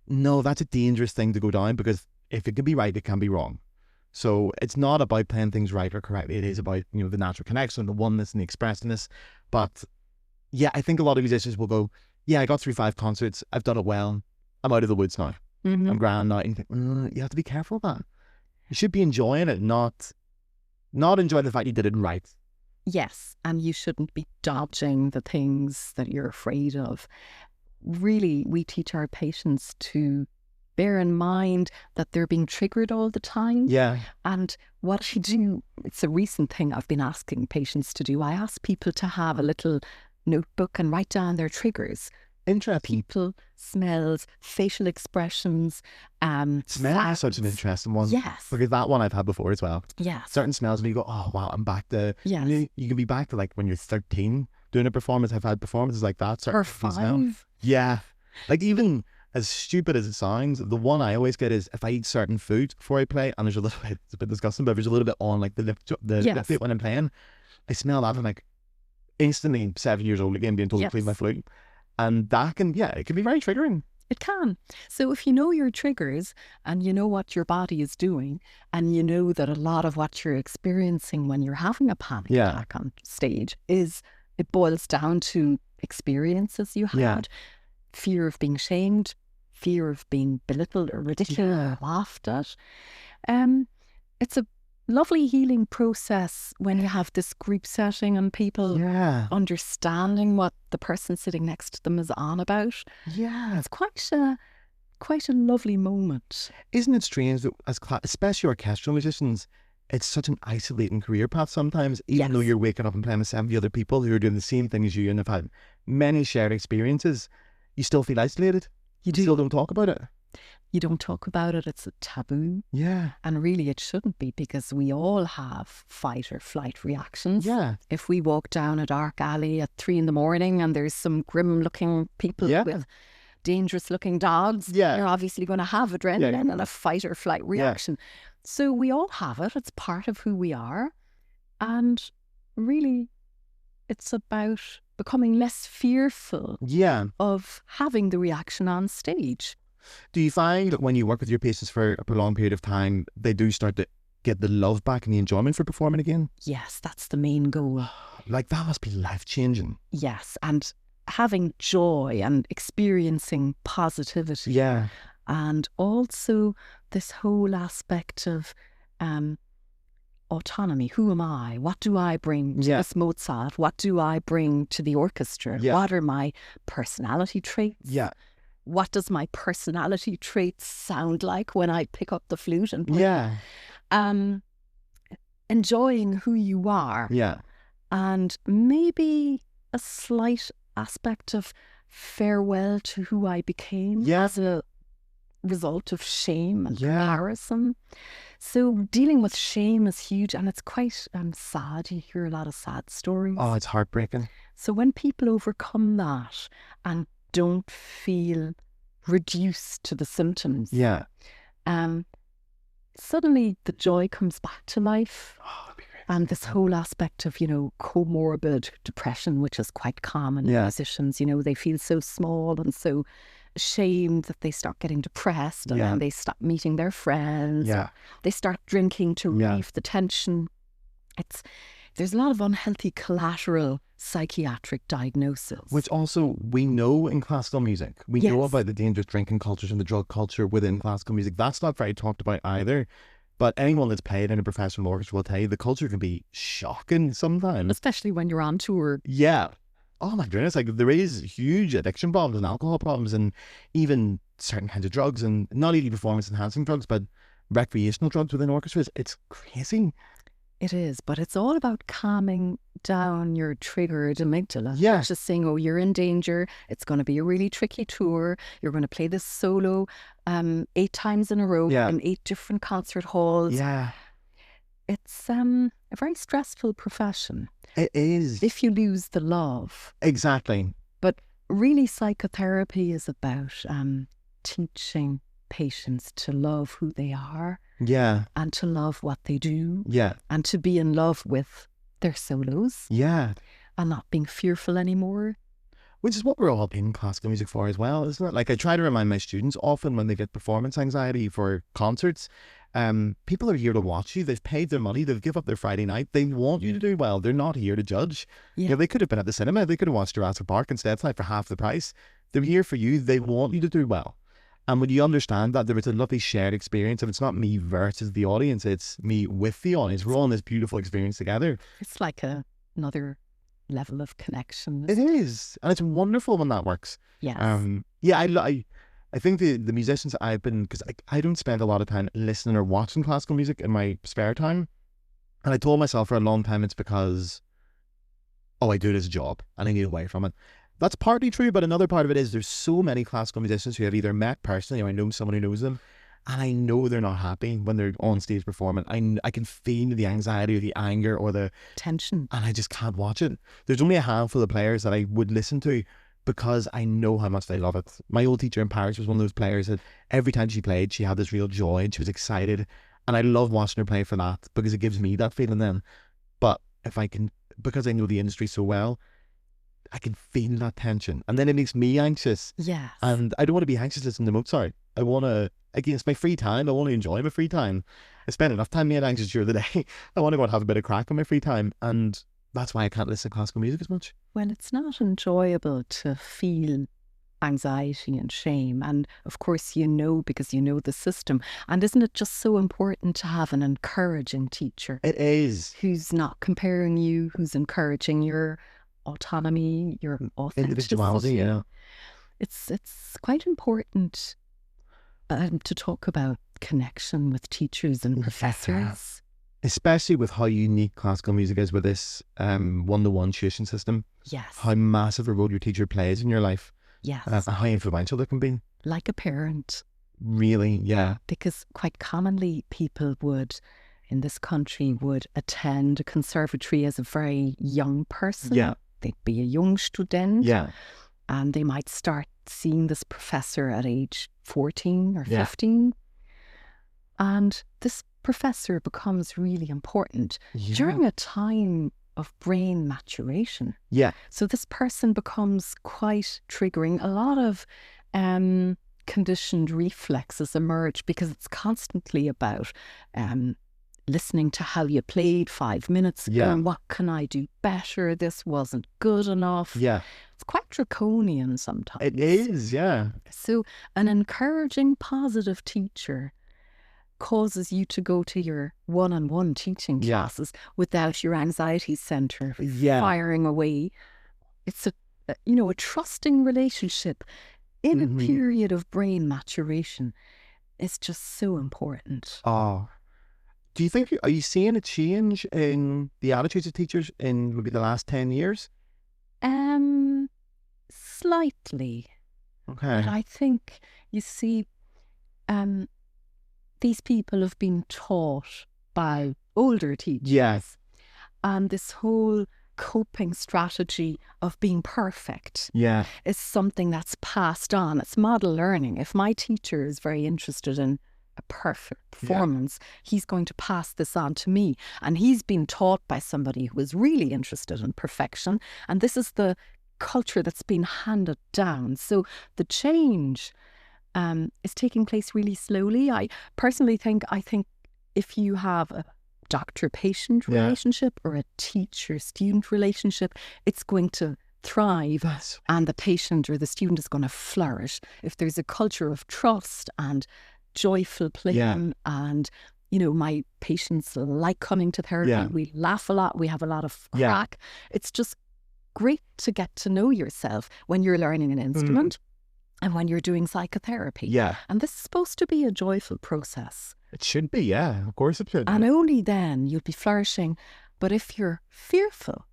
no, that's a dangerous thing to go down because if it can be right, it can be wrong. So it's not about playing things right or correctly. It is about, you know, the natural connection, the oneness and the expressiveness. But yeah, I think a lot of musicians will go, yeah, I got through 5 concerts. I've done it well. I'm out of the woods now. I'm grand now. And you think, you have to be careful of that. You should be enjoying it, not enjoying the fact you did it right. Yes, and you shouldn't be dodging the things that you're afraid of. Really, we teach our patients to bear in mind that they're being triggered all the time. Yeah. And what I do, it's a recent thing I've been asking patients to do. I ask people to have a little notebook and write down their triggers. Interesting. People, smells, facial expressions. Smell is such an interesting one. Yes. Because that one I've had before as well. Yes. Certain smells and you go, oh wow, I'm back to, yes. You can be back to like when you're 13 doing a performance. I've had performances like that. Or 5. Smell. Yeah. Like even as stupid as it sounds, the one I always get is if I eat certain food before I play and there's a little bit, it's a bit disgusting, but there's a little bit on like the lip when I'm playing, I smell that and I'm like instantly 7 years old again being told to clean my flute. And that can, it can be very triggering. It can. So if you know your triggers and you know what your body is doing and you know that a lot of what you're experiencing when you're having a panic attack on stage is, it boils down to experiences you had, fear of being shamed, fear of being belittled or ridiculed or laughed at. It's a lovely healing process when you have this group setting and people understanding what the person sitting next to them is on about. Yeah. It's quite a lovely moment. Isn't it strange that especially orchestral musicians, it's such an isolating career path sometimes, even though you're waking up and playing with 70 other people who are doing the same thing as you and have had many shared experiences, you still feel isolated. You still don't talk about it. You don't talk about it. It's a taboo. Yeah. And really it shouldn't be, because we all have fight or flight reactions. Yeah. If we walk down a dark alley at 3 a.m. and there's some grim looking people with dangerous looking dogs, you're obviously going to have adrenaline and a fight or flight reaction. So we all have it. It's part of who we are. And really it's about becoming less fearful of having the reaction on stage. Do you find that when you work with your patients for a prolonged period of time, they do start to get the love back and the enjoyment for performing again? Yes, that's the main goal. Like, that must be life-changing. Yes, and having joy and experiencing positivity. Yeah. And also this whole aspect of autonomy. Who am I? What do I bring to this Mozart? What do I bring to the orchestra? What are my personality traits? Yeah. What does my personality traits sound like when I pick up the flute and play? Yeah. Enjoying who you are. Yeah. And maybe a slight aspect of farewell to who I became as a result of shame and comparison. So dealing with shame is huge, and it's quite sad. You hear a lot of sad stories. Oh, it's heartbreaking. So when people overcome that and don't feel reduced to the symptoms, suddenly the joy comes back to life. Oh, that'd be great. And this whole aspect of, comorbid depression, which is quite common in musicians, they feel so small and so ashamed that they start getting depressed, and then they stop meeting their friends. They start drinking to relieve the tension. There's a lot of unhealthy collateral psychiatric diagnosis. Which also, we know in classical music. We know about the dangerous drinking cultures and the drug culture within classical music. That's not very talked about either. But anyone that's played in a professional orchestra will tell you the culture can be shocking sometimes. Especially when you're on tour. Yeah. Oh my goodness, like there is huge addiction problems and alcohol problems and even certain kinds of drugs, and not only performance enhancing drugs, but recreational drugs within orchestras. It's crazy. It is, but it's all about calming down your triggered amygdala. Yeah. Just saying, oh, you're in danger. It's going to be a really tricky tour. You're going to play this solo 8 times in a row in 8 different concert halls. Yeah. It's a very stressful profession. It is. If you lose the love. Exactly. But really psychotherapy is about teaching patients to love who they are. Yeah. And to love what they do. Yeah. And to be in love with their solos. Yeah. And not being fearful anymore. Which is what we're all in classical music for as well, isn't it? Like, I try to remind my students often when they get performance anxiety for concerts, people are here to watch you. They've paid their money. They've given up their Friday night. They want you to do well. They're not here to judge. Yeah. They could have been at the cinema. They could have watched Jurassic Park instead tonight for half the price. They're here for you. They want you to do well. And when you understand that, there is a lovely shared experience, and it's not me versus the audience, it's me with the audience. We're all in this beautiful experience together. It's like another level of connection. It is. And it's wonderful when that works. Yes. I think the musicians that I've been, because I don't spend a lot of time listening or watching classical music in my spare time. And I told myself for a long time it's because, I do it as a job and I need away from it. That's partly true, but another part of it is there's so many classical musicians who have either met personally or I know someone who knows them, and I know they're not happy when they're on stage performing. I can feel the anxiety or the anger or the tension, and I just can't watch it. There's only a handful of players that I would listen to because I know how much they love it. My old teacher in Paris was one of those players that every time she played, she had this real joy and she was excited, and I love watching her play for that because it gives me that feeling then. But if I can, because I know the industry so well, I can feel that tension, and then it makes me anxious. Yes. And I don't want to be anxious listening to Mozart. I want to, again, it's my free time. I want to enjoy my free time. I spend enough time being anxious during the day. I want to go and have a bit of crack on my free time, and that's why I can't listen to classical music as much. Well, it's not enjoyable to feel anxiety and shame. And of course, because you know the system. And isn't it just so important to have an encouraging teacher? It is. Who's not comparing you, who's encouraging your autonomy, your authenticity. Individuality, yeah. It's quite important to talk about connection with teachers and professors. Especially with how unique classical music is with this one-to-one tuition system. Yes. How massive a role your teacher plays in your life. Yes. And how influential they can be. Like a parent. Really, yeah. Because quite commonly people in this country would attend a conservatory as a very young person. Yeah. They'd be a young student. Yeah. And they might start seeing this professor at age 14 or 15. And this professor becomes really important during a time of brain maturation. Yeah. So this person becomes quite triggering. A lot of conditioned reflexes emerge because it's constantly about listening to how you played 5 minutes ago and what can I do better? This wasn't good enough. Yeah. It's quite draconian sometimes. It is, yeah. So an encouraging, positive teacher causes you to go to your one-on-one teaching classes without your anxiety center firing away. It's a trusting relationship in a period of brain maturation is just so important. Oh, are you seeing a change in the attitudes of teachers in maybe the last 10 years? Slightly. Okay. But I think, you see, these people have been taught by older teachers. Yes. And this whole coping strategy of being perfect is something that's passed on. It's model learning. If my teacher is very interested in a perfect performance, he's going to pass this on to me. And he's been taught by somebody who is really interested in perfection. And this is the culture that's been handed down. So the change is taking place really slowly. I personally think if you have a doctor-patient relationship or a teacher-student relationship, it's going to thrive and the patient or the student is going to flourish. If there's a culture of trust and joyful playing and, my patients like coming to therapy, we laugh a lot, we have a lot of crack. It's just great to get to know yourself when you're learning an instrument and when you're doing psychotherapy. Yeah. And this is supposed to be a joyful process. It should be, of course it should. And only then you'll be flourishing. But if you're fearful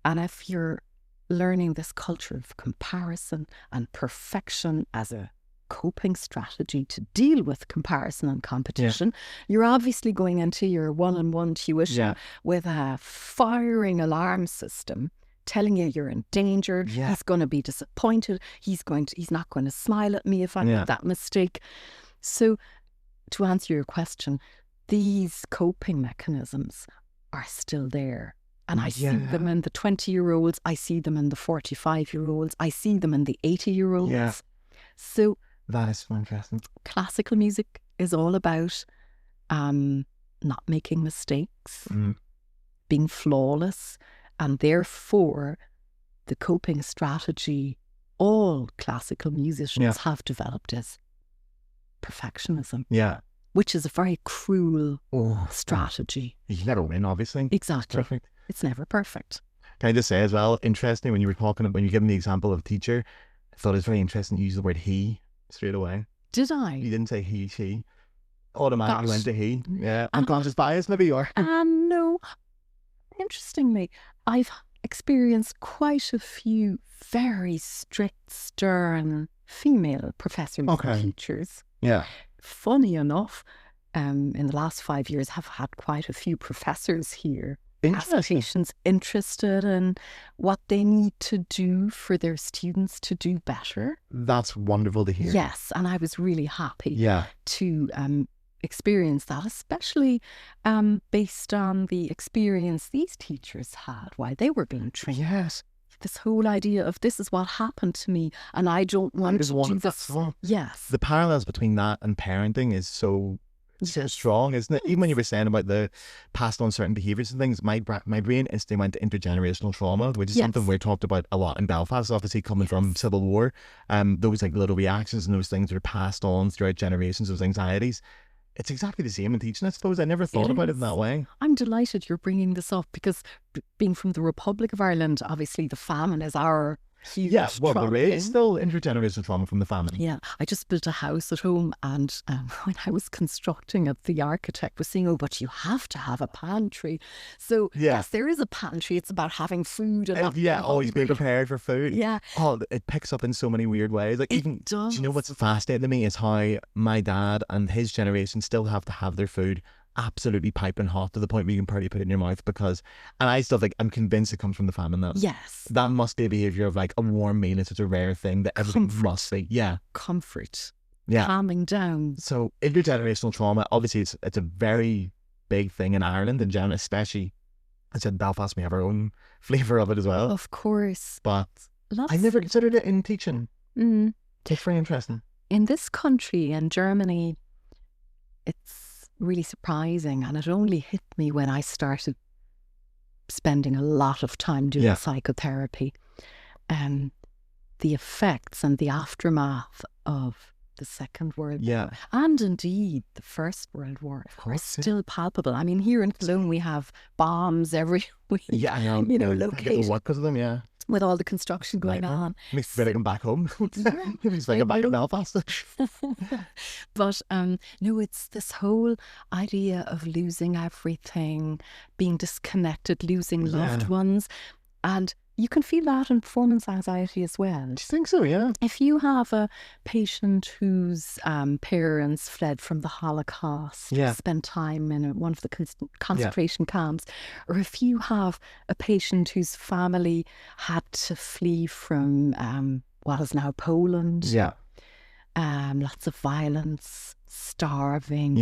and if you're learning this culture of comparison and perfection as a coping strategy to deal with comparison and competition, you're obviously going into your one-on-one tuition with a firing alarm system telling you you're in danger. He's going to be disappointed. He's not going to smile at me if I make that mistake. So to answer your question, these coping mechanisms are still there. And I see them in the 20-year-olds. I see them in the 45-year-olds. I see them in the 80-year-olds. Yeah. So that is so interesting. Classical music is all about not making mistakes, being flawless, and therefore the coping strategy all classical musicians have developed is perfectionism. Yeah. Which is a very cruel strategy. You can never win, obviously. Exactly. Perfect. It's never perfect. Can I just say as well, interesting, when you were giving the example of teacher, I thought it was very interesting you used the word he straight away. Did I? You didn't say he, she. Automatically went to he. Yeah. Unconscious bias, maybe you are. No. Interestingly, I've experienced quite a few very strict, stern female professors and teachers. Yeah. Funny enough, in the last 5 years, have had quite a few professors here as patients interested in what they need to do for their students to do better. That's wonderful to hear. Yes, and I was really happy to experience that, especially based on the experience these teachers had while they were being trained. Yes. This whole idea of this is what happened to me and I don't want to do this. Yes. The parallels between that and parenting is so so strong, isn't it? Even when you were saying about the passed on certain behaviours and things, my brain instantly went to intergenerational trauma, which is something we talked about a lot in Belfast, obviously coming from Civil War. Those like little reactions and those things that are passed on throughout generations, those anxieties. It's exactly the same in teaching, I suppose. I never thought about it in that way. I'm delighted you're bringing this up because being from the Republic of Ireland, obviously the famine is our huge trauma. There is still intergenerational trauma from the family. Yeah, I just built a house at home, and when I was constructing it, the architect was saying, but you have to have a pantry. So yes, there is a pantry. It's about having food. And always being prepared for food. Yeah. Oh, it picks up in so many weird ways. Like even, do you know what's fascinating to me is how my dad and his generation still have to have their food absolutely piping hot to the point where you can probably put it in your mouth and I still think, I'm convinced it comes from the famine though. Yes. That must be a behaviour of like a warm meal. It's such a rare thing that everything must be. Yeah. Comfort. Yeah. Calming down. So intergenerational trauma, obviously it's a very big thing in Ireland in general, especially, I said Belfast, we have our own flavour of it as well. Of course. But I never considered it in teaching. It's very interesting. In this country, in Germany, it's really surprising, and it only hit me when I started spending a lot of time doing psychotherapy. The effects and the aftermath of the Second World War, and indeed the First World War, are still palpable. I mean, here in Köln we have bombs every week. Yeah, I know. Located. What because of them? With all the construction going on. Makes me better come back home. He's like, back in Belfast. But no, it's this whole idea of losing everything, being disconnected, losing loved ones. And you can feel that in performance anxiety as well. Do you think so? Yeah. If you have a patient whose parents fled from the Holocaust, spent time in one of the concentration camps, or if you have a patient whose family had to flee from what is now Poland, lots of violence, starving,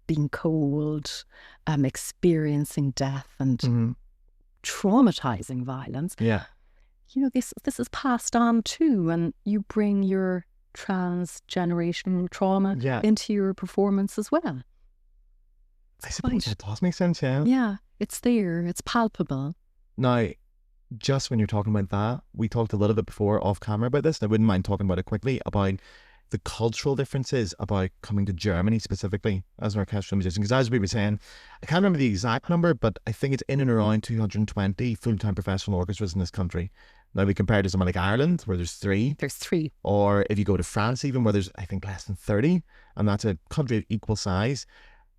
being cold, experiencing death and traumatizing violence. This is passed on too, and you bring your transgenerational trauma into your performance as well. I suppose it does make sense. Yeah, it's there, it's palpable. Now, just when you're talking about that, we talked a little bit before off camera about this, and I wouldn't mind talking about it quickly, about the cultural differences about coming to Germany specifically as an orchestral musician. Because as we were saying, I can't remember the exact number, but I think it's in and around 220 full-time professional orchestras in this country. Now we compare to somewhere like Ireland, where there's 3. There's 3. Or if you go to France even, where there's, I think, less than 30, and that's a country of equal size.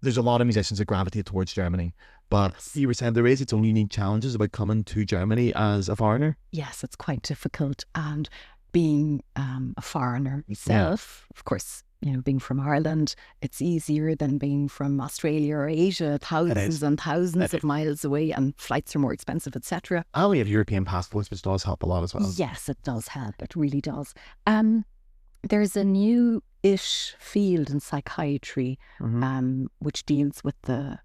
There's a lot of musicians that gravitate towards Germany. But you were saying there is its own unique challenges about coming to Germany as a foreigner. Yes, it's quite difficult. And being a foreigner myself, of course, being from Ireland, it's easier than being from Australia or Asia, thousands and thousands of miles away, and flights are more expensive, etc. Oh, we have European passports, which does help a lot as well. Yes, it does help. It really does. There's a new-ish field in psychiatry which deals with the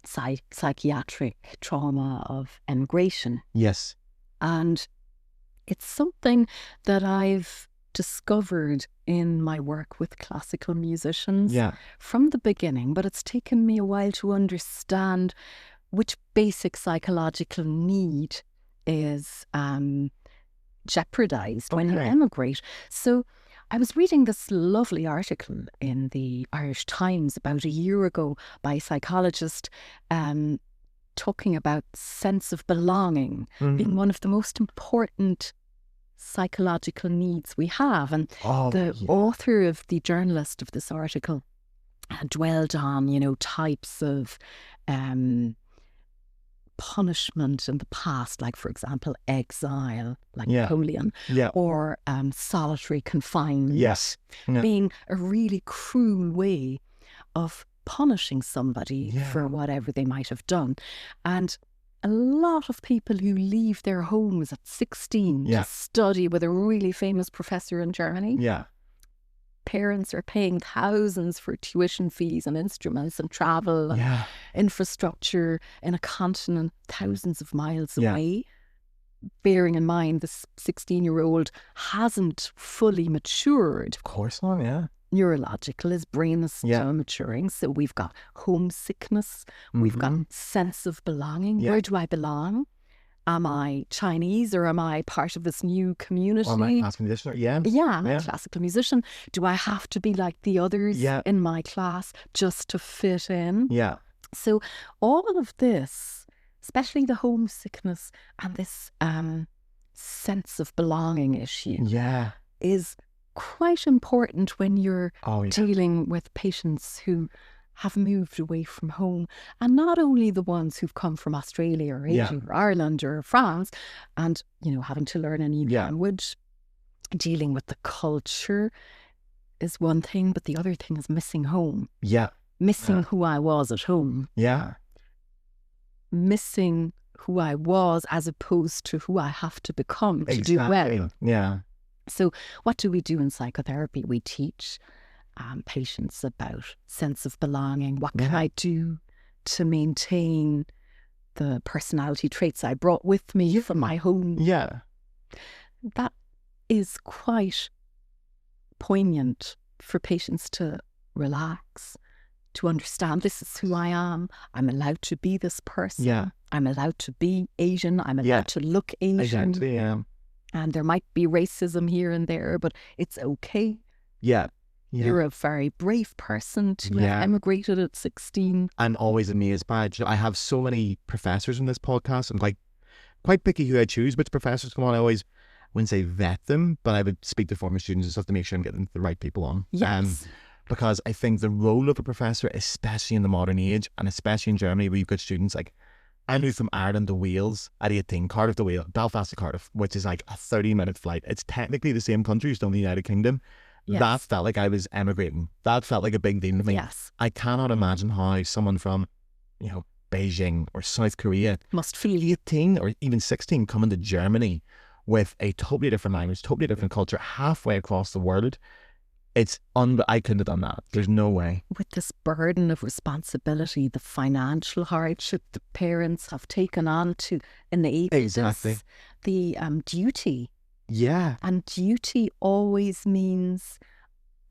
psychiatric trauma of emigration. Yes. And it's something that I've discovered in my work with classical musicians from the beginning, but it's taken me a while to understand which basic psychological need is jeopardized when you emigrate. So I was reading this lovely article in the Irish Times about a year ago by a psychologist talking about sense of belonging being one of the most important psychological needs we have. And the author of the journalist of this article dwelled on, types of punishment in the past, like, for example, exile, like Napoleon, or solitary confinement, being a really cruel way of punishing somebody for whatever they might have done. And a lot of people who leave their homes at 16 to study with a really famous professor in Germany, parents are paying thousands for tuition fees and instruments and travel and infrastructure in a continent thousands of miles away. Bearing in mind this 16-year-old hasn't fully matured. Of course not, neurological. His brain is still maturing. So we've got homesickness. We've got sense of belonging. Where do I belong? Am I Chinese or am I part of this new community? Or am I a classical musician? Yeah, I'm a classical musician. Do I have to be like the others in my class just to fit in? Yeah. So all of this, especially the homesickness and this sense of belonging issue, is quite important when you're dealing with patients who have moved away from home, and not only the ones who've come from Australia or Asia or Ireland or France, and having to learn a new language. Dealing with the culture is one thing, but the other thing is missing home. Missing who I was at home. Missing who I was as opposed to who I have to become to do well. So what do we do in psychotherapy? We teach patients about sense of belonging. What can I do to maintain the personality traits I brought with me from my home? That is quite poignant for patients to relax, to understand this is who I am. I'm allowed to be this person. I'm allowed to be Asian. I'm allowed to look Asian. Exactly, And there might be racism here and there, but it's okay. You're a very brave person to have emigrated at 16. I'm always amazed by it. I have so many professors in this podcast. I'm quite picky who I choose, which professors come on. I wouldn't say vet them, but I would speak to former students and stuff to make sure I'm getting the right people on. Because I think the role of a professor, especially in the modern age, and especially in Germany, where you've got students like, I moved from Ireland to Wales at 18, Cardiff to Wales, Belfast to Cardiff, which is like a 30-minute flight. It's technically the same country, still in the United Kingdom. That felt like I was emigrating. That felt like a big deal to me. I cannot imagine how someone from, Beijing or South Korea must feel 18 or even 16 coming to Germany with a totally different language, totally different culture, halfway across the world. I couldn't have done that. There's no way. With this burden of responsibility, the financial hardship the parents have taken on to enable this, the duty. And duty always means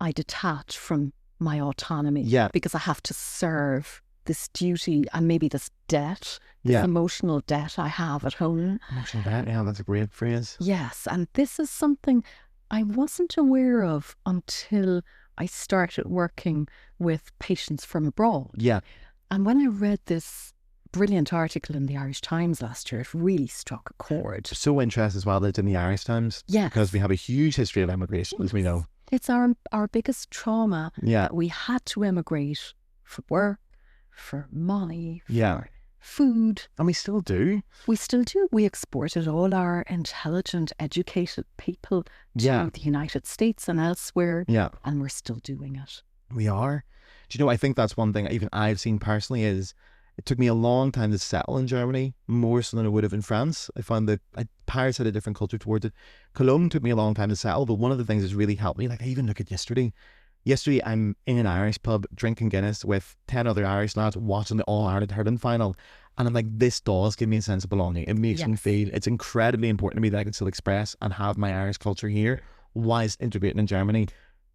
I detach from my autonomy because I have to serve this duty and maybe this debt, this emotional debt I have at home. Emotional debt, that's a great phrase. Yes, and this is something I wasn't aware of until I started working with patients from abroad. And when I read this brilliant article in the Irish Times last year, it really struck a chord. So interesting as well that it's in the Irish Times. Because we have a huge history of emigration, as we know. It's our biggest trauma that we had to emigrate for work, for money, for food. And we still do. We still do. We exported all our intelligent, educated people to the United States and elsewhere. And we're still doing it. We are. Do you know, I think that's one thing even I've seen personally is it took me a long time to settle in Germany, more so than I would have in France. I found that Paris had a different culture towards it. Cologne took me a long time to settle, but one of the things that's really helped me, like I even look at yesterday. Yesterday, I'm in an Irish pub drinking Guinness with 10 other Irish lads watching the All-Ireland hurling final. And I'm like, this does give me a sense of belonging. It makes me feel, it's incredibly important to me that I can still express and have my Irish culture here whilst integrating in Germany.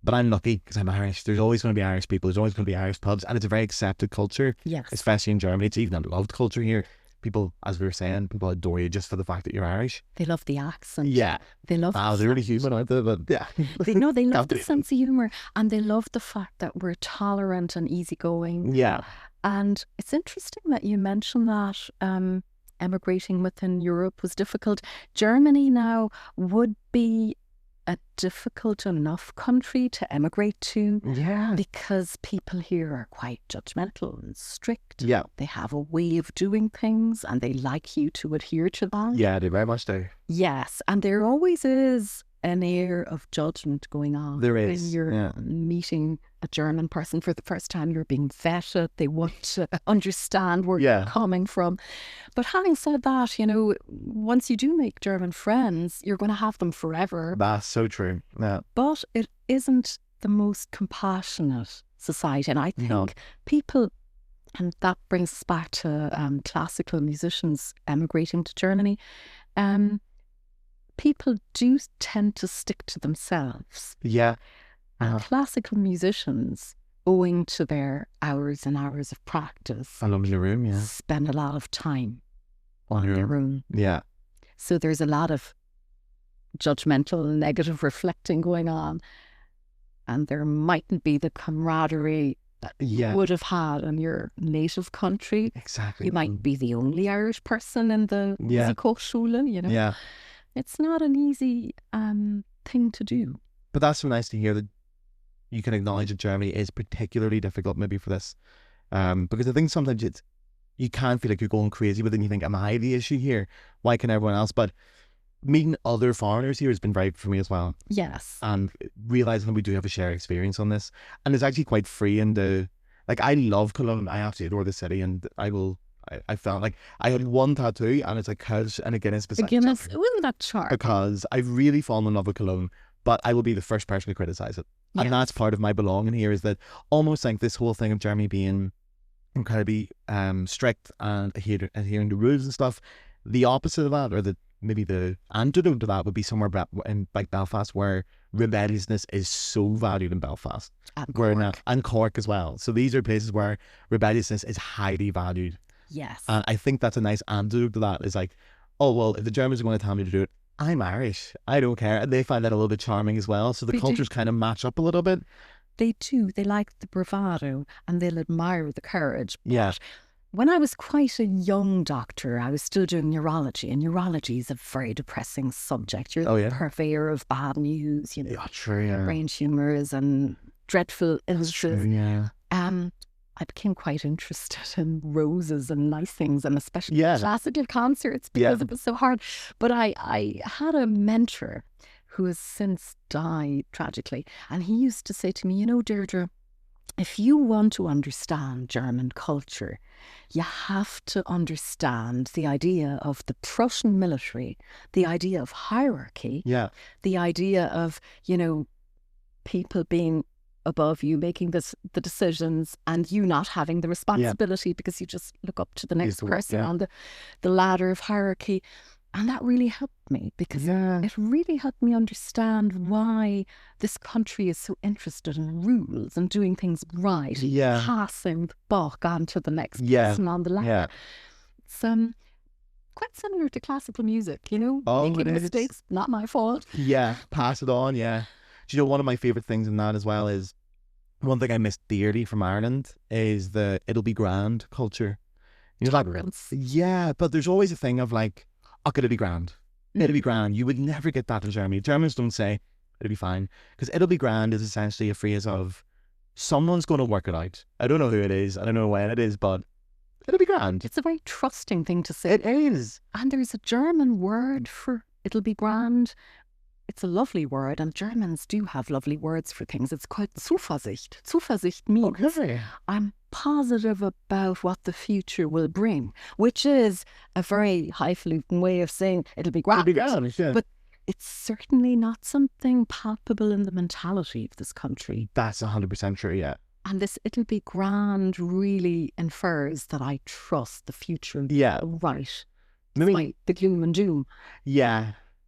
But I'm lucky because I'm Irish. There's always going to be Irish people. There's always going to be Irish pubs. And it's a very accepted culture, especially in Germany. It's even a loved culture here. People, as we were saying, people adore you just for the fact that you're Irish. They love the accent. They love they're really human, aren't they? But they love the sense of humour. And they love the fact that we're tolerant and easygoing. And it's interesting that you mentioned that emigrating within Europe was difficult. Germany now would be a difficult enough country to emigrate to because people here are quite judgmental and strict. They have a way of doing things and they like you to adhere to that. They very much do. Yes, and there always is an air of judgment going on. There is. When you're meeting a German person for the first time, you're being vetted. They want to understand where you're coming from. But having said that, once you do make German friends, you're going to have them forever. That's so true. But it isn't the most compassionate society. And I think people, and that brings us back to classical musicians emigrating to Germany, people do tend to stick to themselves. And classical musicians, owing to their hours and hours of practice, alone in the room, yeah. spend a lot of time on their own. Yeah. So there's a lot of judgmental, negative reflecting going on. And there mightn't be the camaraderie that you would have had in your native country. Exactly. You might be the only Irish person in the Musikhochschule, you know. Yeah. It's not an easy thing to do. But that's so nice to hear that you can acknowledge that Germany is particularly difficult maybe for this. Because I think sometimes you can feel like you're going crazy, but then you think, am I the issue here? Why can everyone else? But meeting other foreigners here has been very good for me as well. Yes. And realising that we do have a shared experience on this. And it's actually quite free and I love Cologne. I absolutely adore the city, and I felt like I had one tattoo and it's a Köln and a Guinness beside Guinness, wasn't that charming? because I've really fallen in love with Cologne, but I will be the first person to criticise it. And that's part of my belonging here, is that almost like this whole thing of Germany being incredibly strict and adhering to rules and stuff, the opposite of that, or maybe the antidote to that, would be somewhere in like Belfast, where rebelliousness is so valued in Belfast. And Cork. And Cork as well. So these are places where rebelliousness is highly valued. Yes. And I think that's a nice antidote to that. Is like, oh, well, if the Germans are going to tell me to do it, I'm Irish. I don't care. And they find that a little bit charming as well. So the cultures kind of match up a little bit. They do. They like the bravado and they'll admire the courage. Yeah. When I was quite a young doctor, I was still doing neurology, and neurology is a very depressing subject. You're the purveyor of bad news, you know, brain tumours and dreadful illnesses. I became quite interested in roses and nice things, and especially classical concerts, because it was so hard. But I had a mentor who has since died tragically, and he used to say to me, you know, Déirdre, if you want to understand German culture, you have to understand the idea of the Prussian military, the idea of hierarchy, the idea of, you know, people being above you, making the decisions, and you not having the responsibility because you just look up to the next person on the ladder of hierarchy. And that really helped me, because it really helped me understand why this country is so interested in rules and doing things right, passing the buck on to the next person on the ladder. It's quite similar to classical music, you know, making mistakes, not my fault. Yeah, pass it on, Do you know, one of my favourite things in that as well is, one thing I miss dearly from Ireland is the it'll be grand culture. You know, tolerance. But there's always a thing of like, oh, it'll be grand. It'll be grand. You would never get that in Germany. Germans don't say it'll be fine, because it'll be grand is essentially a phrase of someone's going to work it out. I don't know who it is. I don't know when it is, but it'll be grand. It's a very trusting thing to say. It is. And there's a German word for it'll be grand. It's a lovely word, and Germans do have lovely words for things. It's called Zuversicht. Zuversicht means I'm positive about what the future will bring, which is a very highfalutin way of saying it'll be grand. But it's certainly not something palpable in the mentality of this country. That's 100% true, And this it'll be grand really infers that I trust the future. Right. Despite the gloom and doom.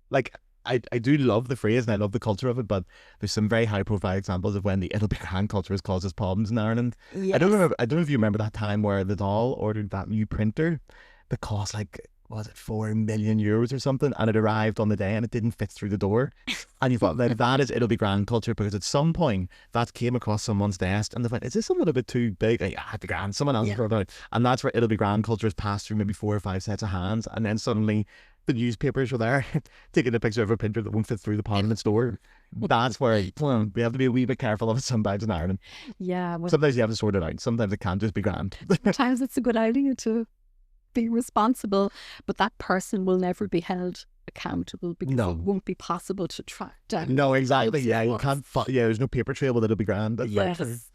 Like, I do love the phrase and I love the culture of it, but there's some very high profile examples of when the it'll be grand culture has caused us problems in Ireland. I don't know if you remember that time where the Dáil ordered that new printer that cost like, was it €4 million or something, and it arrived on the day and it didn't fit through the door. And you thought, like, that is it'll be grand culture, because at some point that came across someone's desk and they went, is this a little bit too big? Like, it'll be grand, someone else brought it out. And that's where it'll be grand culture has passed through maybe 4 or 5 sets of hands, and then suddenly the newspapers were there taking a picture of a printer that won't fit through the Parliament store. That's where we have to be a wee bit careful of it sometimes in Ireland. Sometimes you have to sort it out. Sometimes it can't just be grand. Sometimes it's a good idea to be responsible, but that person will never be held accountable, because it won't be possible to track down. No, exactly. You can't. There's no paper trail, but it'll be grand. That's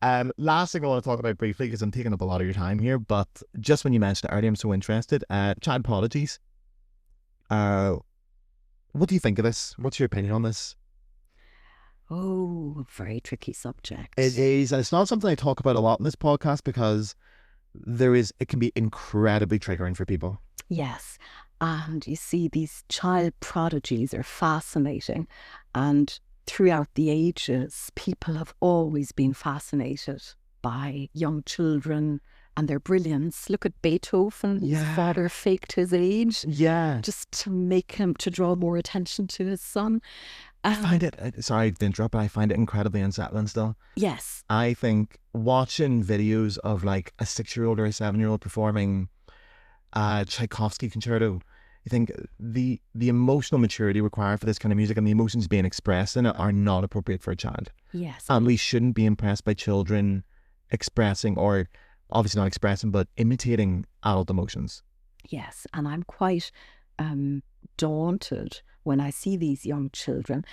right. Last thing I want to talk about briefly, because I'm taking up a lot of your time here, but just when you mentioned it earlier, I'm so interested. Child Prodigies. What do you think of this? What's your opinion on this? Oh, very tricky subject. It is, and it's not something I talk about a lot in this podcast, because it can be incredibly triggering for people. Yes. And you see, these child prodigies are fascinating, and throughout the ages, people have always been fascinated by young children and their brilliance. Look at Beethoven. His father faked his age just to draw more attention to his son. I find it, sorry to interrupt, but I find it incredibly unsettling still. Yes. I think watching videos of like a 6-year-old or a 7-year-old performing a Tchaikovsky concerto, I think the emotional maturity required for this kind of music and the emotions being expressed in it are not appropriate for a child. Yes. And we shouldn't be impressed by children expressing, or obviously not expressing, but imitating adult emotions. Yes. And I'm quite daunted when I see these young children.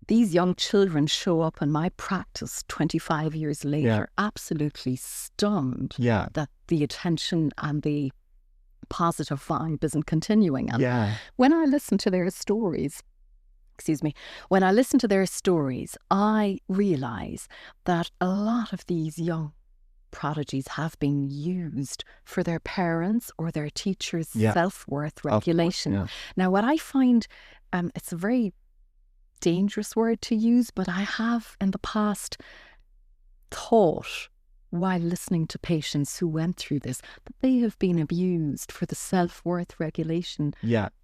These young children show up in my practice 25 years later, absolutely stunned that the attention and the positive vibe isn't continuing. And when I listen to their stories, I realise that a lot of these young prodigies have been used for their parents or their teachers' self-worth regulation. Now, what I find, it's a very dangerous word to use, but I have in the past thought, while listening to patients who went through this, that they have been abused for the self-worth regulation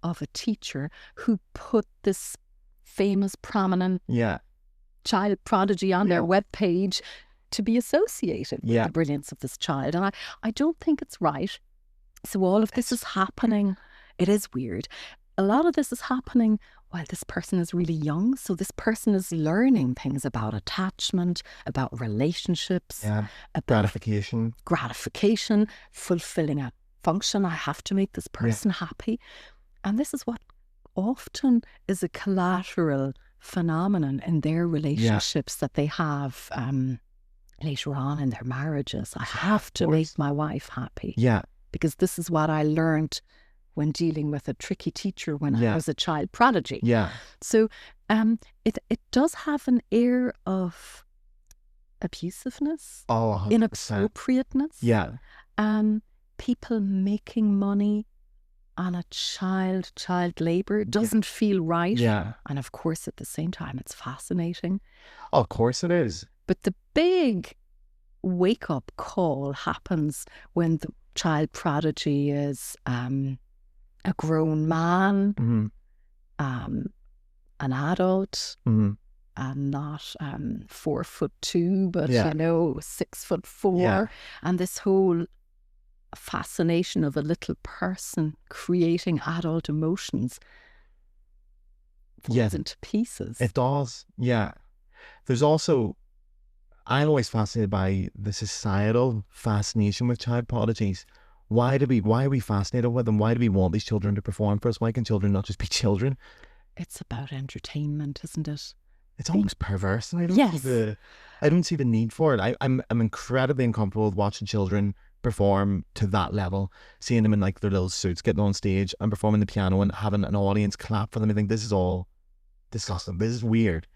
of a teacher who put this famous, prominent child prodigy on their webpage to be associated with the brilliance of this child. And I don't think it's right. So all of this is happening. It is weird. A lot of this is happening while this person is really young. So this person is learning things about attachment, about relationships, about gratification, fulfilling a function. I have to make this person happy. And this is what often is a collateral phenomenon in their relationships that they have later on in their marriages. I have to make my wife happy. Because this is what I learned when dealing with a tricky teacher when I was a child prodigy. So it does have an air of abusiveness, inappropriateness. People making money on a child labour doesn't feel right. And of course, at the same time, it's fascinating. Of course it is. But the big wake-up call happens when the child prodigy is a grown man, an adult, and not 4'2", but 6'4", and this whole fascination of a little person creating adult emotions falls into pieces. It does. There's also, I'm always fascinated by the societal fascination with child prodigies. Why are we fascinated with them? Why do we want these children to perform for us? Why can children not just be children? It's about entertainment, isn't it? It's almost perverse. And I don't see the need for it. I'm incredibly uncomfortable with watching children perform to that level, seeing them in like their little suits, getting on stage and performing the piano and having an audience clap for them. I think this is all disgusting. This is weird.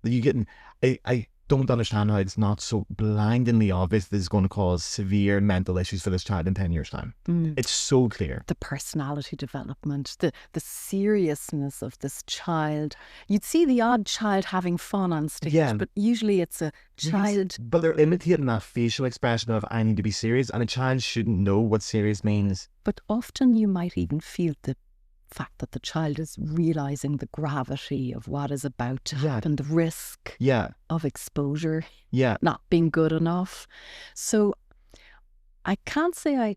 I don't understand how it's not so blindingly obvious this is going to cause severe mental issues for this child in 10 years' time. It's so clear. The personality development, the seriousness of this child. You'd see the odd child having fun on stage, but usually it's a child. But they're imitating that facial expression of, I need to be serious, and a child shouldn't know what serious means. But often you might even feel the fact that the child is realising the gravity of what is about to happen, the risk of exposure not being good enough. So I can't say I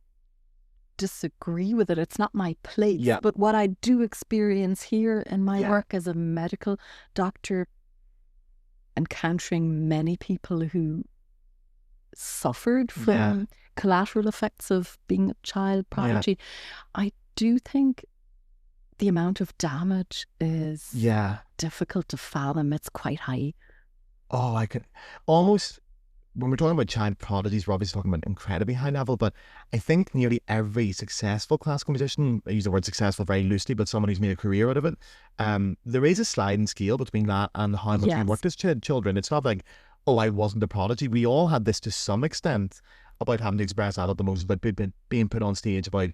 disagree with it. It's not my place. But what I do experience here in my work as a medical doctor, encountering many people who suffered from collateral effects of being a child prodigy, I do think the amount of damage is difficult to fathom. It's quite high. Oh, I could almost, when we're talking about child prodigies, we're obviously talking about incredibly high level, but I think nearly every successful classical musician, I use the word successful very loosely, but someone who's made a career out of it, there is a sliding scale between that and how much we worked as children. It's not like, oh, I wasn't a prodigy. We all had this to some extent about having to express adult emotions, about being put on stage, about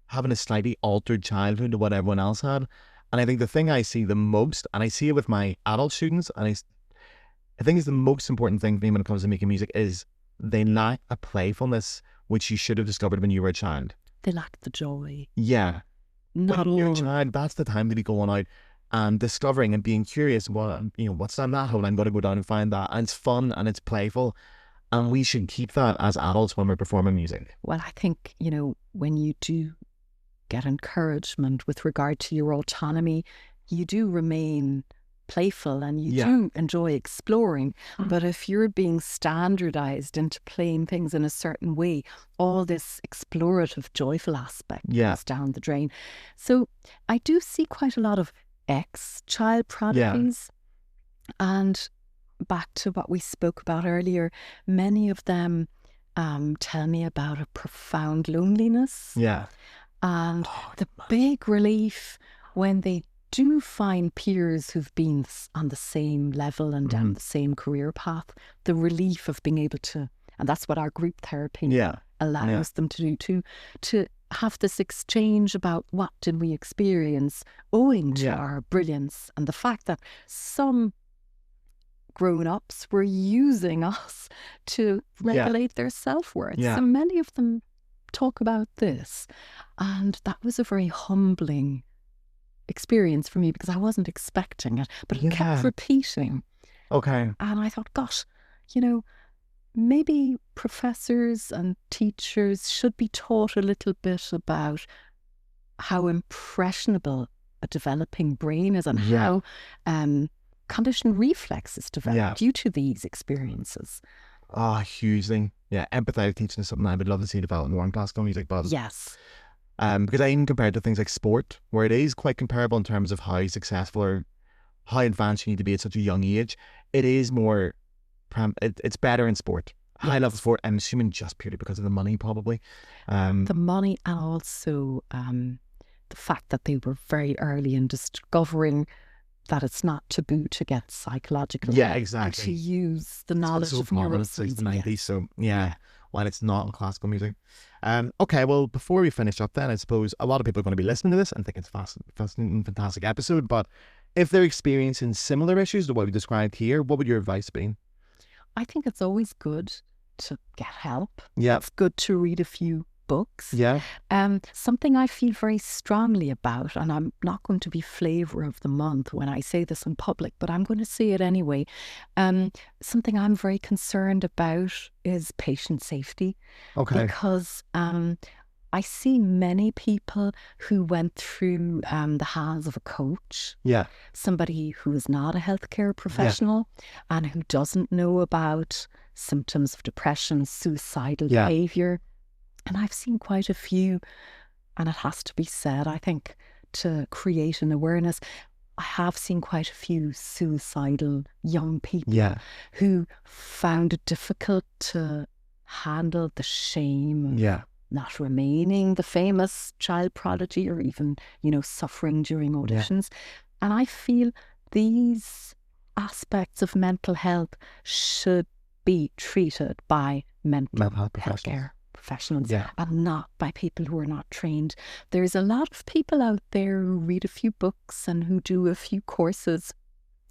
having a slightly altered childhood to what everyone else had. And I think the thing I see the most, and I see it with my adult students, and I think it's the most important thing for me when it comes to making music, is they lack a playfulness which you should have discovered when you were a child. They lack the joy. Yeah. Not When you're a all. child, that's the time to be going out and discovering and being curious. What's down that hole? I'm going to go down and find that. And it's fun and it's playful. And we should keep that as adults when we're performing music. Well, I think, when you do get encouragement with regard to your autonomy, you do remain playful and you do enjoy exploring. But if you're being standardized into playing things in a certain way, all this explorative, joyful aspect goes down the drain. So I do see quite a lot of ex-child prodigies. And back to what we spoke about earlier, many of them tell me about a profound loneliness. Yeah. And the big relief when they do find peers who've been on the same level and down the same career path, the relief of being able to, and that's what our group therapy allows them to do, to have this exchange about what did we experience owing to our brilliance, and the fact that some grown-ups were using us to regulate their self-worth. So many of them talk about this, and that was a very humbling experience for me because I wasn't expecting it, but it kept repeating. Okay. And I thought, gosh, maybe professors and teachers should be taught a little bit about how impressionable a developing brain is and how conditioned reflexes develop due to these experiences. Oh, hugely. Yeah, empathetic teaching is something I would love to see develop more in classical music. But yes. Because I even compared to things like sport, where it is quite comparable in terms of how successful or how advanced you need to be at such a young age. It is more, it's better in sport. High level sport, I'm assuming just purely because of the money, probably. The money, and also the fact that they were very early in discovering that it's not taboo to get psychological help, exactly. to use the knowledge of neuroscience. The 90s, so while it's not in classical music. Okay, well, before we finish up then, I suppose a lot of people are going to be listening to this and think it's a fascinating, fantastic episode, but if they're experiencing similar issues to what we described here, what would your advice be? I think it's always good to get help. Yeah. It's good to read a few books. Yeah. Something I feel very strongly about, and I'm not going to be flavour of the month when I say this in public, but I'm going to say it anyway. Something I'm very concerned about is patient safety. Okay. Because I see many people who went through the hands of a coach. Yeah. Somebody who is not a healthcare professional and who doesn't know about symptoms of depression, suicidal behaviour. And I've seen quite a few, and it has to be said, I think, to create an awareness, I have seen quite a few suicidal young people who found it difficult to handle the shame of not remaining the famous child prodigy or even, suffering during auditions. And I feel these aspects of mental health should be treated by mental health professionals and not by people who are not trained. There's a lot of people out there who read a few books and who do a few courses.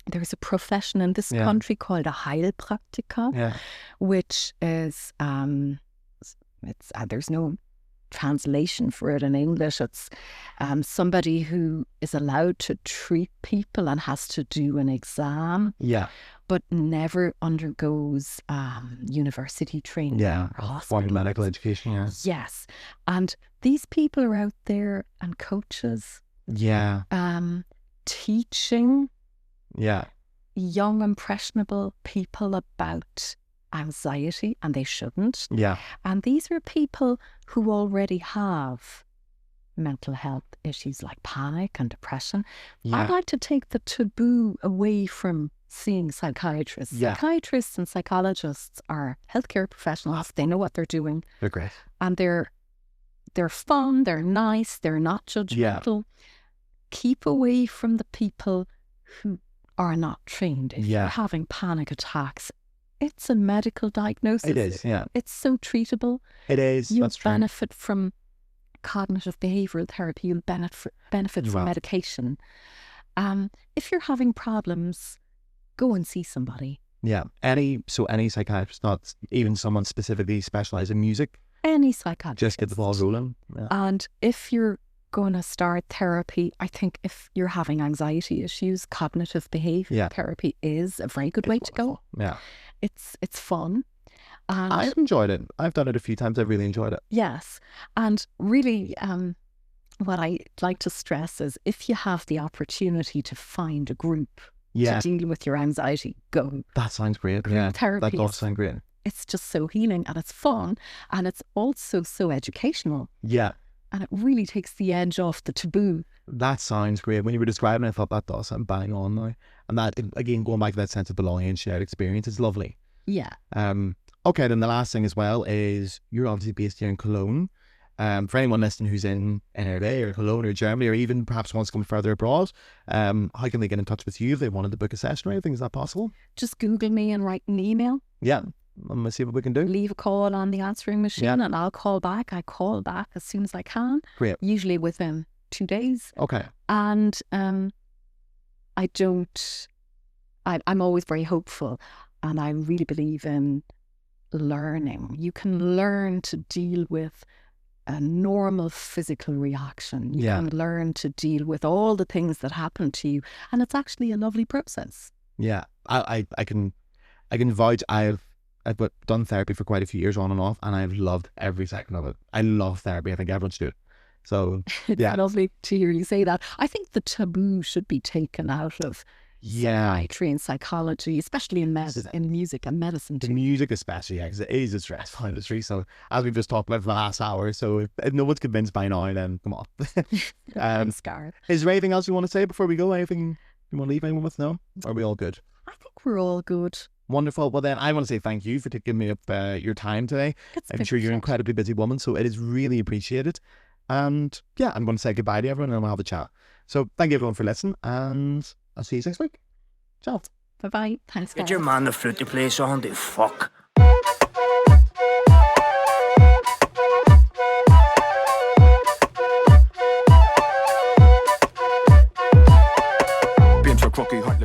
There's a profession in this country called a Heilpraktiker, which is there's no translation for it in English. It's somebody who is allowed to treat people and has to do an exam, but never undergoes university training. Formal medical education. Yes. And these people are out there and coaches. Teaching young impressionable people about anxiety, and they shouldn't. And these are people who already have mental health issues like panic and depression. I'd like to take the taboo away from seeing psychiatrists. Psychiatrists and psychologists are healthcare professionals. They know what they're doing. They're great. And they're fun, they're nice, they're not judgmental. Keep away from the people who are not trained. If you're having panic attacks, it's a medical diagnosis. It is, It's so treatable. It is. You benefit from cognitive behavioural therapy, you'll benefit from Wow. medication. If you're having problems, go and see somebody. Yeah. Any psychiatrist, not even someone specifically specialised in music, Any psychiatrist. just get the ball rolling. Yeah. And if you're going to start therapy, I think if you're having anxiety issues, cognitive behavioural therapy is a very good way to go. Yeah. It's fun. And I've enjoyed it. I've done it a few times. I've really enjoyed it. yes. And really, what I like to stress is if you have the opportunity to find a group Yeah. to deal with your anxiety, go. That sounds great. Yeah. Therapy That does is- sound great. It's just so healing and it's fun and it's also so educational. Yeah. And it really takes the edge off the taboo. That sounds great. When you were describing it, I thought that does sound bang on now. And that, again, going back to that sense of belonging and shared experience, it's lovely. Yeah. Okay, then the last thing as well is you're obviously based here in Cologne. For anyone listening who's in NRA or Cologne or Germany or even perhaps wants to come further abroad, how can they get in touch with you if they wanted to book a session or anything? Is that possible? Just Google me and write an email. Yeah. I'm going to see what we can do. Leave a call on the answering machine and I'll call back. I call back as soon as I can. Great. Usually within 2 days. Okay. And I'm always very hopeful and I really believe in learning. You can learn to deal with a normal physical reaction. You can learn to deal with all the things that happen to you. And it's actually a lovely process. Yeah. I can vouch I've done therapy for quite a few years on and off and I've loved every second of it. I love therapy. I think everyone should do it. So It's lovely to hear you say that. I think the taboo should be taken out of psychiatry and psychology, especially in music and medicine the too. music especially, because it is a stressful industry. So as we've just talked about for the last hour, so if no one's convinced by now, then come on. Scarred. Is there anything else you want to say before we go? Anything you want to leave anyone with? No? Are we all good? I think we're all good. Wonderful. Well, then I want to say thank you for giving me up your time today. It's I'm been sure you're an a incredibly busy woman, so it is really appreciated. And yeah, I'm going to say goodbye to everyone and we'll have a chat. So thank you everyone for listening and I'll see you next week. Ciao. Bye-bye. Thanks, Get guys. your man the flute to play on the fuck. Been to Crocky, Hot